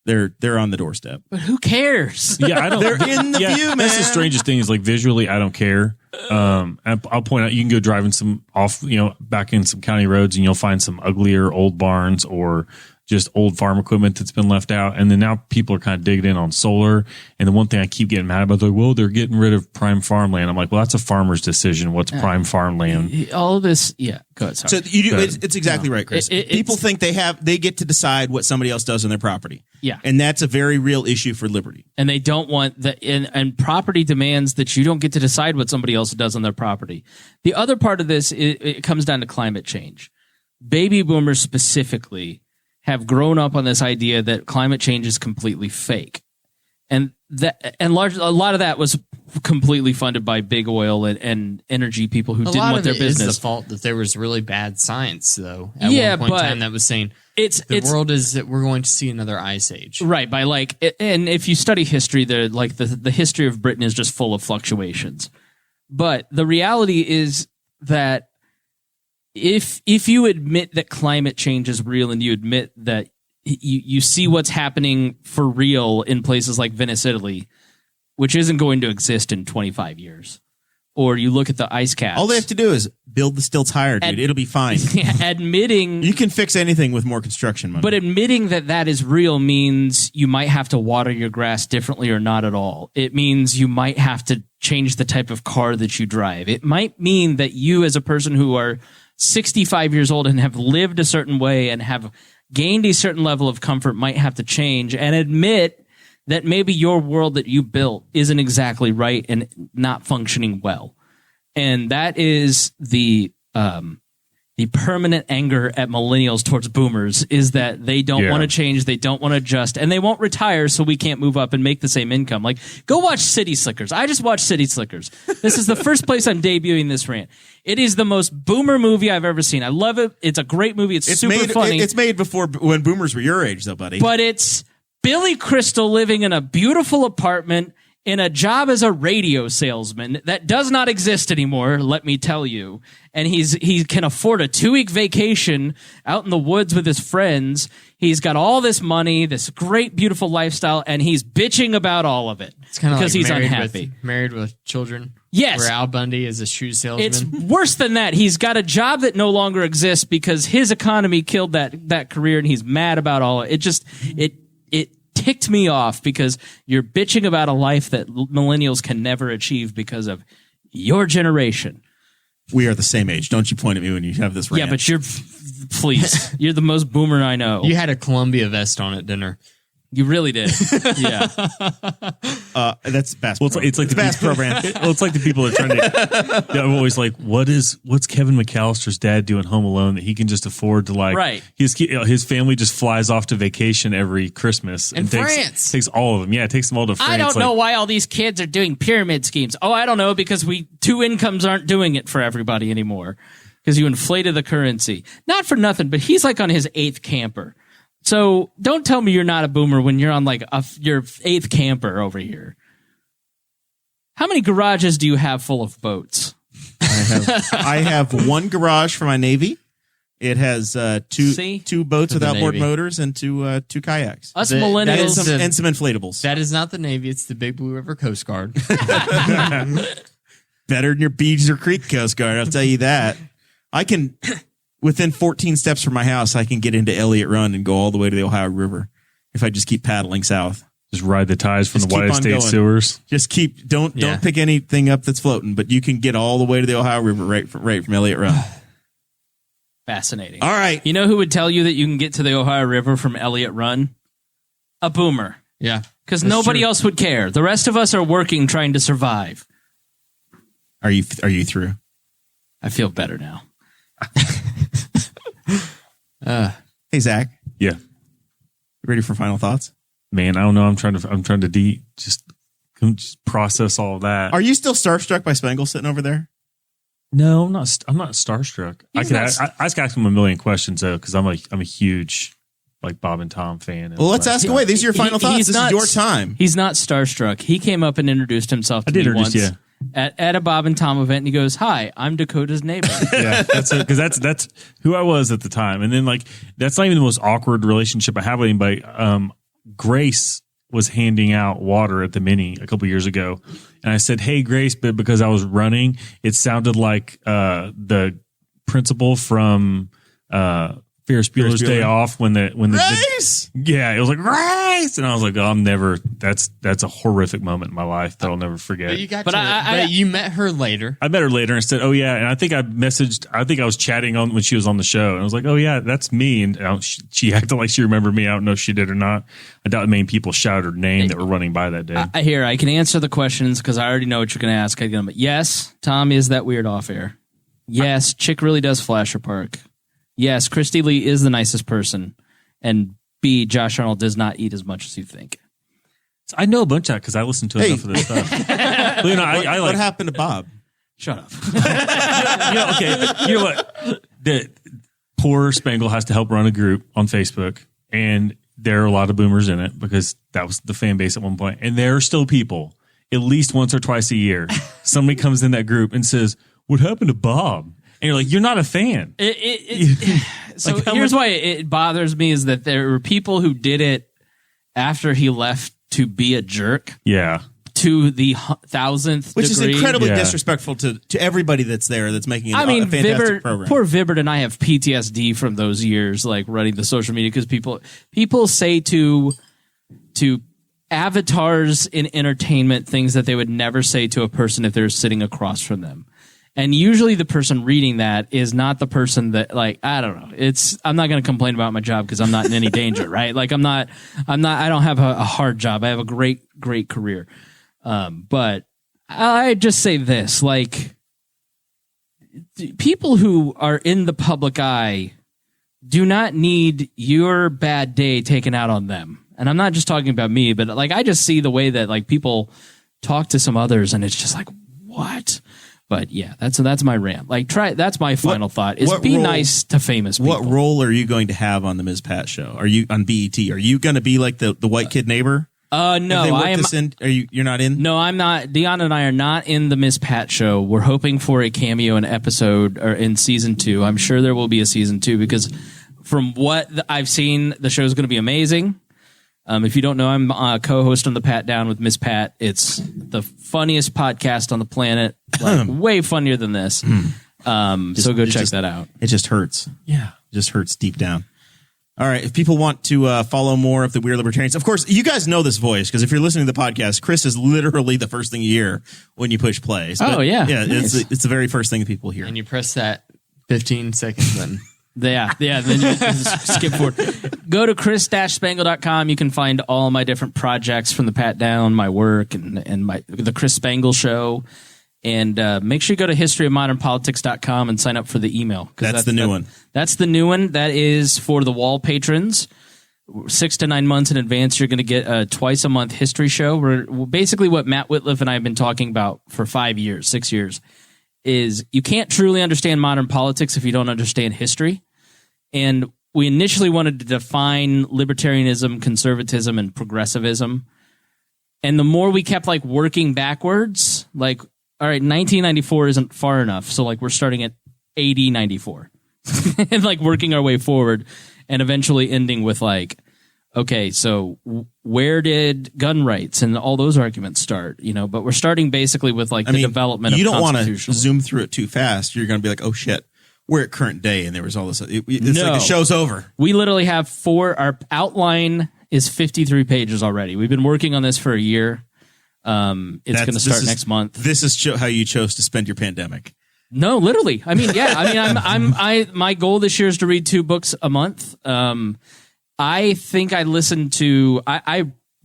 They're on the doorstep. But who cares? Yeah, I don't. They're in the view, man. That's the strangest thing is like visually, I don't care. I'll point out you can go driving back in some county roads and you'll find some uglier old barns or just old farm equipment that's been left out. And then now people are kind of digging in on solar. And the one thing I keep getting mad about, they're getting rid of prime farmland. I'm like, well, that's a farmer's decision. What's prime farmland? All of this. Yeah. Go ahead. Sorry. So it's exactly right, Chris. People think they get to decide what somebody else does on their property. Yeah. And that's a very real issue for liberty. And they don't want and property demands that you don't get to decide what somebody else does on their property. The other part of this, it comes down to climate change. Baby boomers specifically have grown up on this idea that climate change is completely fake. And a lot of that was completely funded by big oil and energy people who didn't want their business. It's the fault that there was really bad science, though. At one point in time, that was saying the world is that we're going to see another ice age, right? By and if you study history, the history of Britain is just full of fluctuations. But the reality is that if you admit that climate change is real and you admit that you see what's happening for real in places like Venice, Italy, which isn't going to exist in 25 years. or you look at the ice caps. All they have to do is build the stilts higher, dude. It'll be fine. Admitting you can fix anything with more construction money. But admitting that is real means you might have to water your grass differently or not at all. It means you might have to change the type of car that you drive. It might mean that you, as a person who are 65 years old and have lived a certain way and have gained a certain level of comfort, might have to change and admit that maybe your world that you built isn't exactly right and not functioning well. And that is the permanent anger at millennials towards boomers, is that they don't want to change, they don't want to adjust, and they won't retire so we can't move up and make the same income. Like, go watch City Slickers. I just watched City Slickers. This is the first place I'm debuting this rant. It is the most boomer movie I've ever seen. I love it. It's a great movie. It's super funny. It's made before when boomers were your age, though, buddy. But it's Billy Crystal living in a beautiful apartment in a job as a radio salesman that does not exist anymore, let me tell you. And he can afford a 2-week vacation out in the woods with his friends. He's got all this money, this great, beautiful lifestyle, and he's bitching about all of it. It's kind of because like he's unhappy. Married with children. Yes. Where Al Bundy is a shoe salesman. It's worse than that. He's got a job that no longer exists because his economy killed that career, and he's mad about all of it. It ticked me off because you're bitching about a life that millennials can never achieve because of your generation. We are the same age. Don't you point at me when you have this rant. Yeah, but please, you're the most boomer I know. You had a Columbia vest on at dinner. You really did. Yeah. That's Bass. Well, it's like the Bass Pro Brand. Well, it's like the people that are trying to. I'm always like, what's Kevin McAllister's dad doing Home Alone that he can just afford to like? Right. His family just flies off to vacation every Christmas and takes all of them. Yeah, it takes them all to France. I don't know why all these kids are doing pyramid schemes. Oh, I don't know, because two incomes aren't doing it for everybody anymore because you inflated the currency. Not for nothing, but he's like on his 8th camper. So don't tell me you're not a boomer when you're on like your 8th camper over here. How many garages do you have full of boats? I have one garage for my Navy. It has two boats with outboard motors and two kayaks. Us millennials and some inflatables. That is not the Navy. It's the Big Blue River Coast Guard. Better than your Beaches or Creek Coast Guard, I'll tell you that. I can... Within 14 steps from my house, I can get into Elliott Run and go all the way to the Ohio River if I just keep paddling south. Just ride the ties from the White State sewers. Just don't pick anything up that's floating, but you can get all the way to the Ohio River right from Elliott Run. Fascinating. All right. You know who would tell you that you can get to the Ohio River from Elliott Run? A boomer. Yeah. Because nobody else would care. The rest of us are working, trying to survive. Are you through? I feel better now. Hey, Zach. Yeah. You ready for final thoughts? Man, I don't know. I'm trying to just process all of that. Are you still starstruck by Spangle sitting over there? No, I'm not. I'm not starstruck. I could ask him a million questions though, because I'm a huge like Bob and Tom fan. Well, let's ask away. These are your final thoughts. This is your time. He's not starstruck. He came up and introduced himself to me once. Yeah. At a Bob and Tom event, and he goes, "Hi, I'm Dakota's neighbor." Yeah, because that's who I was at the time, and then like that's not even the most awkward relationship I have with anybody. Grace was handing out water at the Mini a couple years ago, and I said, "Hey, Grace," but because I was running, it sounded like the principal from Ferris Bueller's Day Off when the Grace. Yeah, it was like Grace, and I was like, "Oh, I'm never." That's a horrific moment in my life that I'll never forget. But you met her later. I met her later and said, "Oh yeah," and I think I was chatting on when she was on the show, and I was like, "Oh yeah, that's me." And she acted like she remembered me. I don't know if she did or not. I doubt many people shouted her name that were running by that day. I can answer the questions because I already know what you're going to ask. Yes, Tom is that weird off air. Yes, Chick really does flash her park. Yes, Christy Lee is the nicest person. And B, Josh Arnold does not eat as much as you think. I know a bunch of that because I listen to enough of this stuff. Well, what happened to Bob? Shut up. Okay. You know what? The poor Spangle has to help run a group on Facebook, and there are a lot of boomers in it because that was the fan base at one point. And there are still people, at least once or twice a year, somebody comes in that group and says, "What happened to Bob?" And you're like, you're not a fan. So here's why it bothers me is that there were people who did it after he left to be a jerk. Yeah. to the 1000th Which degree. is incredibly disrespectful to everybody that's there, that's making a fantastic Vibbert, program. poor Vibbert and I have PTSD from those years, like running the social media, because people say to avatars in entertainment things that they would never say to a person if they're sitting across from them. And usually the person reading that is not the person that, like, I don't know. I'm not going to complain about my job because I'm not in any danger, right? Like I don't have a hard job. I have a great career. But I just say this, like, people who are in the public eye do not need your bad day taken out on them. And I'm not just talking about me, but like, I just see the way that like people talk to some others and it's just like, what? But yeah, that's my rant. Like, that's my final thought is be nice to famous people. What role are you going to have on the Ms. Pat show? Are you on BET? Are you going to be like the white kid neighbor? No, I am. You're not in? No, I'm not. Deanna and I are not in the Ms. Pat show. We're hoping for a cameo in episode or in season 2. I'm sure there will be a season 2 because from what I've seen, the show is going to be amazing. If you don't know, I'm a co-host on the Pat Down with Miss Pat. It's the funniest podcast on the planet, like way funnier than this. So go check that out. It just hurts. Yeah. It just hurts deep down. All right. If people want to follow more of the Weird Libertarians, of course, you guys know this voice because if you're listening to the podcast, Chris is literally the first thing you hear when you push play. Oh, yeah. Yeah, nice. it's the very first thing that people hear. And you press that 15 seconds then. Yeah. Then you just skip forward. Go to chris-spangle.com. You can find all my different projects from the Pat Down, my work, and the Chris Spangle show. And make sure you go to historyofmodernpolitics.com and sign up for the email. That's the new one. That's the new one. That is for the wall patrons. 6 to 9 months in advance, you're going to get a twice a month history show. We're basically what Matt Whitliff and I have been talking about for 6 years. Is you can't truly understand modern politics if you don't understand history. And we initially wanted to define libertarianism, conservatism, and progressivism. And the more we kept like working backwards, like, all right, 1994 isn't far enough. So like we're starting at AD 94 and like working our way forward and eventually ending with like, okay, so where did gun rights and all those arguments start? You know, but we're starting basically with like the development of constitutional. You don't want to zoom through it too fast. You're going to be like, oh shit, we're at current day, and there was all this. It's like the show's over. We literally have our outline is 53 pages already. We've been working on this for a year. It's going to start next month. This is how you chose to spend your pandemic. No, literally. I mean, yeah. I mean, my goal this year is to read 2 books a month. I think I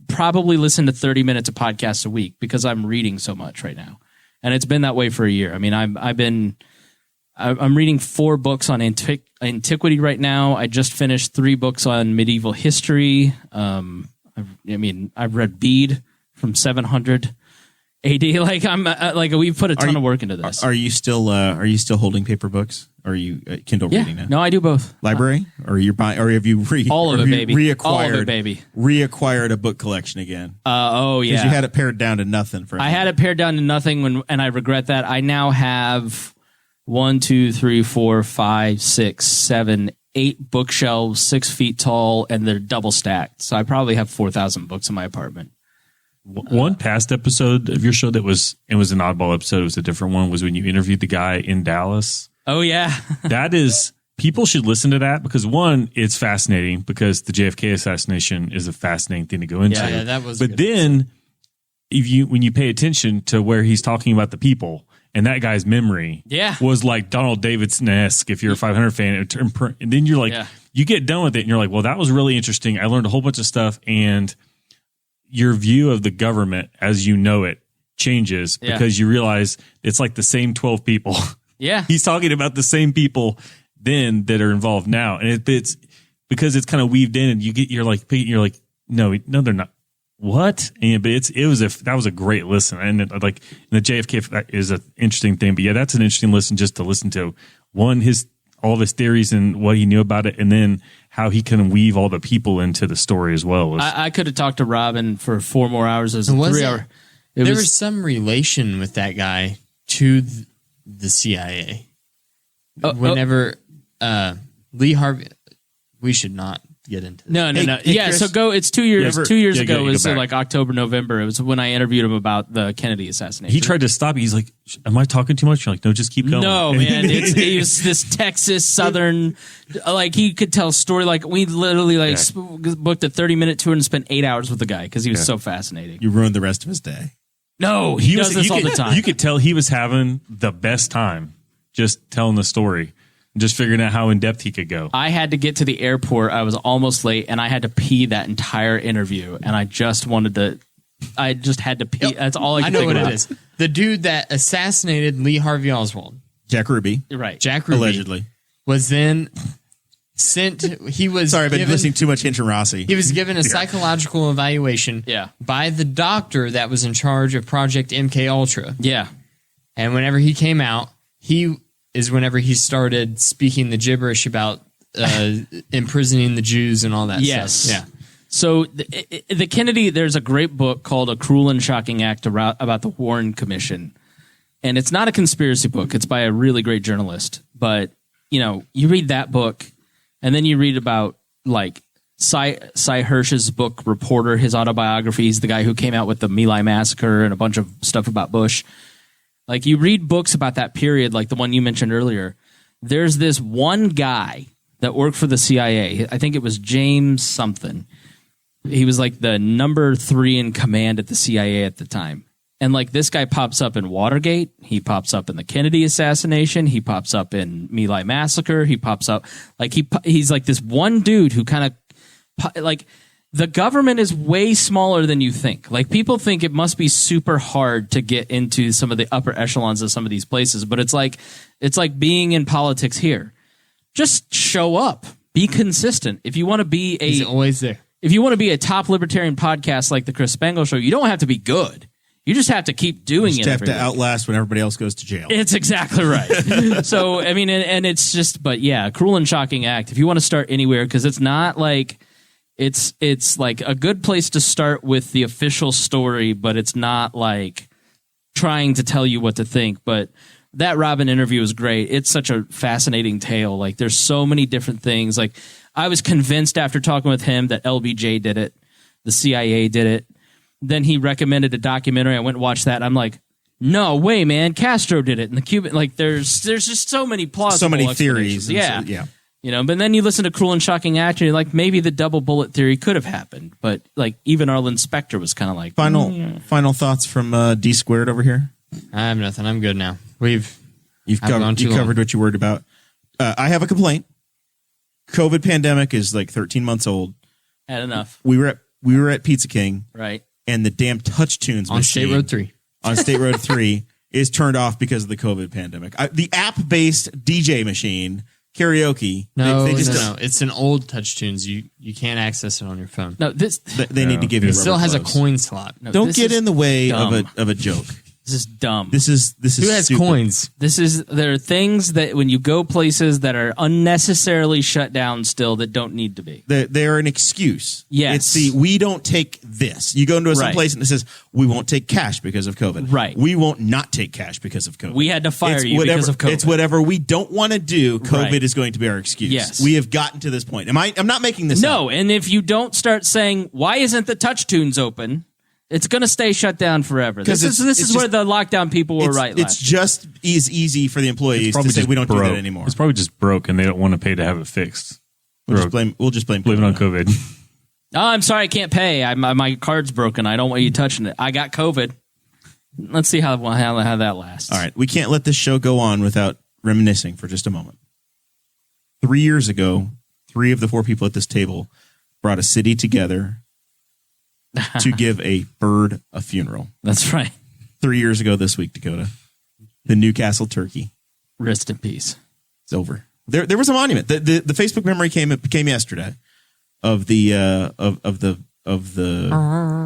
probably listen to 30 minutes of podcasts a week because I'm reading so much right now, and it's been that way for a year. I mean, I'm reading 4 books on antiquity right now. I just finished 3 books on medieval history. I've read Bede from 700 AD. Like we've put a ton of work into this. Are you still holding paper books? Or are you Kindle reading now? No, I do both. Library, or you're buying, or have you all of it, baby? Reacquired a book collection again? Oh yeah, because you had it pared down to nothing. I had it pared down to nothing and I regret that. I now have 1, 2, 3, 4, 5, 6, 7, 8 bookshelves, 6 feet tall, and they're double stacked. So I probably have 4,000 books in my apartment. One past episode of your show it was an oddball episode. It was a different one. Was when you interviewed the guy in Dallas. Oh yeah, that is. People should listen to that because one, it's fascinating because the JFK assassination is a fascinating thing to go into. Yeah, that was. But then, when you pay attention to where he's talking about the people. And that guy's memory was like Donald Davidson-esque if you're a 500 fan. And then you're like, you get done with it and you're like, well, that was really interesting. I learned a whole bunch of stuff. And your view of the government as you know it changes because you realize it's like the same 12 people. Yeah. He's talking about the same people then that are involved now. And it's because it's kind of weaved in and you're like, no, they're not. What? But that was a great listen, and the JFK is an interesting thing. But yeah, that's an interesting listen just to listen to all of his theories and what he knew about it, and then how he can weave all the people into the story as well. I could have talked to Robin for 4 more hours as a 3 hour. There was some relation with that guy to the CIA. Whenever Lee Harvey, we should not get into this. No. Hey, Yeah, Chris, so go. It's 2 years. Yeah, 2 years yeah, ago go was back. like October, November. It was when I interviewed him about the Kennedy assassination. He tried to stop you. He's like, "Am I talking too much?" You're like, "No, just keep going." No, man, he was this Texas Southern, like he could tell a story. Like we literally booked a 30-minute tour and spent 8 hours with the guy because he was so fascinating. You ruined the rest of his day. No, he does this all the time. You could tell he was having the best time just telling the story, just figuring out how in depth he could go. I had to get to the airport. I was almost late, and I had to pee that entire interview. And I just had to pee. That's all I could I know think what about. it is. The dude that assassinated Lee Harvey Oswald, Jack Ruby, Right. Jack Ruby, allegedly. was then sent. He was Sorry, I've been given, listening too much Hinch and Rossi. He was given a psychological evaluation Yeah. by the doctor that was in charge of Project MK Ultra. Yeah. And whenever he came out, whenever he started speaking the gibberish about imprisoning the Jews and all that Yes. stuff. Yeah. So the Kennedy, there's a great book called A Cruel and Shocking Act about the Warren Commission. And it's not a conspiracy book. It's by a really great journalist. But, you read that book and then you read about like Cy Hirsch's book, Reporter, his autobiography. He's the guy who came out with the My Lai massacre and a bunch of stuff about Bush. Like you read books about that period, like the one you mentioned earlier. There's this one guy that worked for the CIA. I think it was James something. He was like the number 3 in command at the CIA at the time. And like this guy pops up in Watergate. He pops up in the Kennedy assassination. He pops up in My Lai massacre. He pops up like he's like this one dude who kind of like the government is way smaller than you think. Like people think it must be super hard to get into some of the upper echelons of some of these places, but it's like being in politics here. Just show up. Be consistent. If you want to be He's always there. If you want to be a top libertarian podcast like the Chris Spangle Show, you don't have to be good. You just have to keep doing You it. just have every to week. outlast when everybody else goes to jail. It's exactly right. So, I mean, and it's just, but yeah, Cruel and Shocking Act. If you want to start anywhere, because it's not like, it's like a good place to start with the official story, but it's not like trying to tell you what to think. But that Robin interview was great. It's such a fascinating tale. Like, there's so many different things. Like, I was convinced after talking with him that LBJ did it, the CIA did it. Then he recommended a documentary. I went and watched that. I'm like, no way, man. Castro did it. And the Cuban, like, there's just so many plausible So many explanations. theories. Yeah. Yeah. But then you listen to Cruel and Shocking Act, and you're like, maybe the double bullet theory could have happened. But, like, even Arlen Specter was kind of like, Final thoughts from D Squared over here? I have nothing. I'm good now. You've I've gone covered, too you long. covered what you worried about. I have a complaint. COVID pandemic is like 13 months old. had enough. We were at Pizza King, Right. and the damn Touch Tunes On State Road 3. on State Road 3 is turned off because of the COVID pandemic. The app-based DJ machine karaoke. No, they just no. It's an old touch tunes. You can't access it on your phone. No, They need to give you. It still rubber has a gloves. coin slot. no, Don't this get is in the way dumb. of a joke. This is dumb. This is Who has stupid. coins? There are things that when you go places that are unnecessarily shut down still that don't need to be. They're an excuse. Yes. It's we don't take this. You go into some Right. place and it says, we won't take cash because of COVID. Right. We won't not take cash because of COVID. We had to fire It's you whatever, because of COVID. It's whatever we don't want to do. COVID Right. is going to be our excuse. Yes. We have gotten to this point. I'm not making this No, up. and if you don't start saying, why isn't the touch tunes open? It's going to stay shut down forever. This is it's where just- the lockdown people were It's, right it's last. just as easy for the employees to say just we don't do broke. that anymore. It's probably just broke, and they don't want to pay to have it fixed. We'll Broke. just blame Blame it on COVID. COVID. Oh, I'm sorry, I can't pay. My card's broken. I don't want you touching it. I got COVID. Let's see how that lasts. All right. We can't let this show go on without reminiscing for just a moment. 3 years ago, 3 of the 4 people at this table brought a city together to give a bird a funeral. That's right. 3 years ago this week, Dakota. The Newcastle turkey. Rest in peace. It's over. There was a monument. The Facebook memory came yesterday of the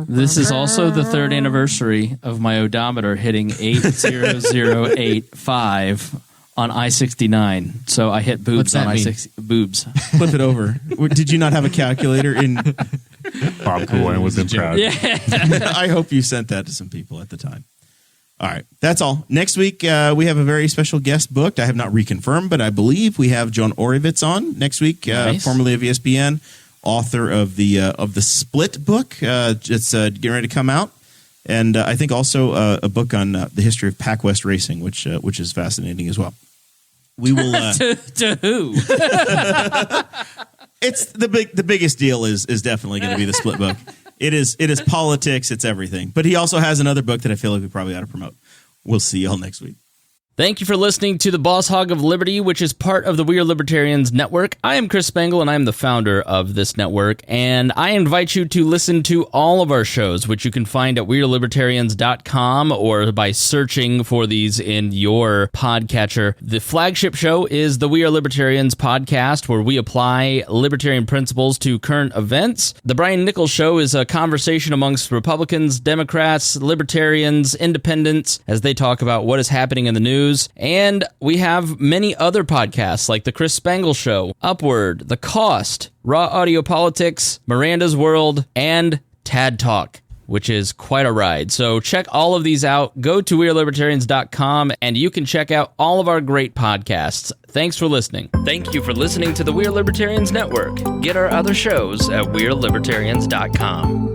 This is also the 3rd anniversary of my odometer hitting 80085 on I-69. So I hit boobs What's that on mean? I-60. Boobs. flip it over. Did you not have a calculator in? Bob Coolwine was in proud. Yeah. I hope you sent that to some people at the time. All right, that's all. Next week, we have a very special guest booked. I have not reconfirmed, but I believe we have John Orovitz on next week, Nice. formerly of ESPN, author of the Split book. It's getting ready to come out. And I think also a book on the history of Pac West racing, which is fascinating as well. We will to who? It's the biggest deal is definitely going to be the Split book. It is politics, it's everything. But he also has another book that I feel like we probably ought to promote. We'll see y'all next week. Thank you for listening to the Boss Hog of Liberty, which is part of the We Are Libertarians Network. I am Chris Spangle, and I am the founder of this network, and I invite you to listen to all of our shows, which you can find at wearelibertarians.com or by searching for these in your podcatcher. The flagship show is the We Are Libertarians podcast, where we apply libertarian principles to current events. The Brian Nichols Show is a conversation amongst Republicans, Democrats, Libertarians, Independents, as they talk about what is happening in the news. And we have many other podcasts like The Chris Spangle Show, Upward, The Cost, Raw Audio Politics, Miranda's World, and Tad Talk, which is quite a ride. So check all of these out. Go to wearelibertarians.com and you can check out all of our great podcasts. Thanks for listening. Thank you for listening to the We Are Libertarians Network. Get our other shows at wearelibertarians.com.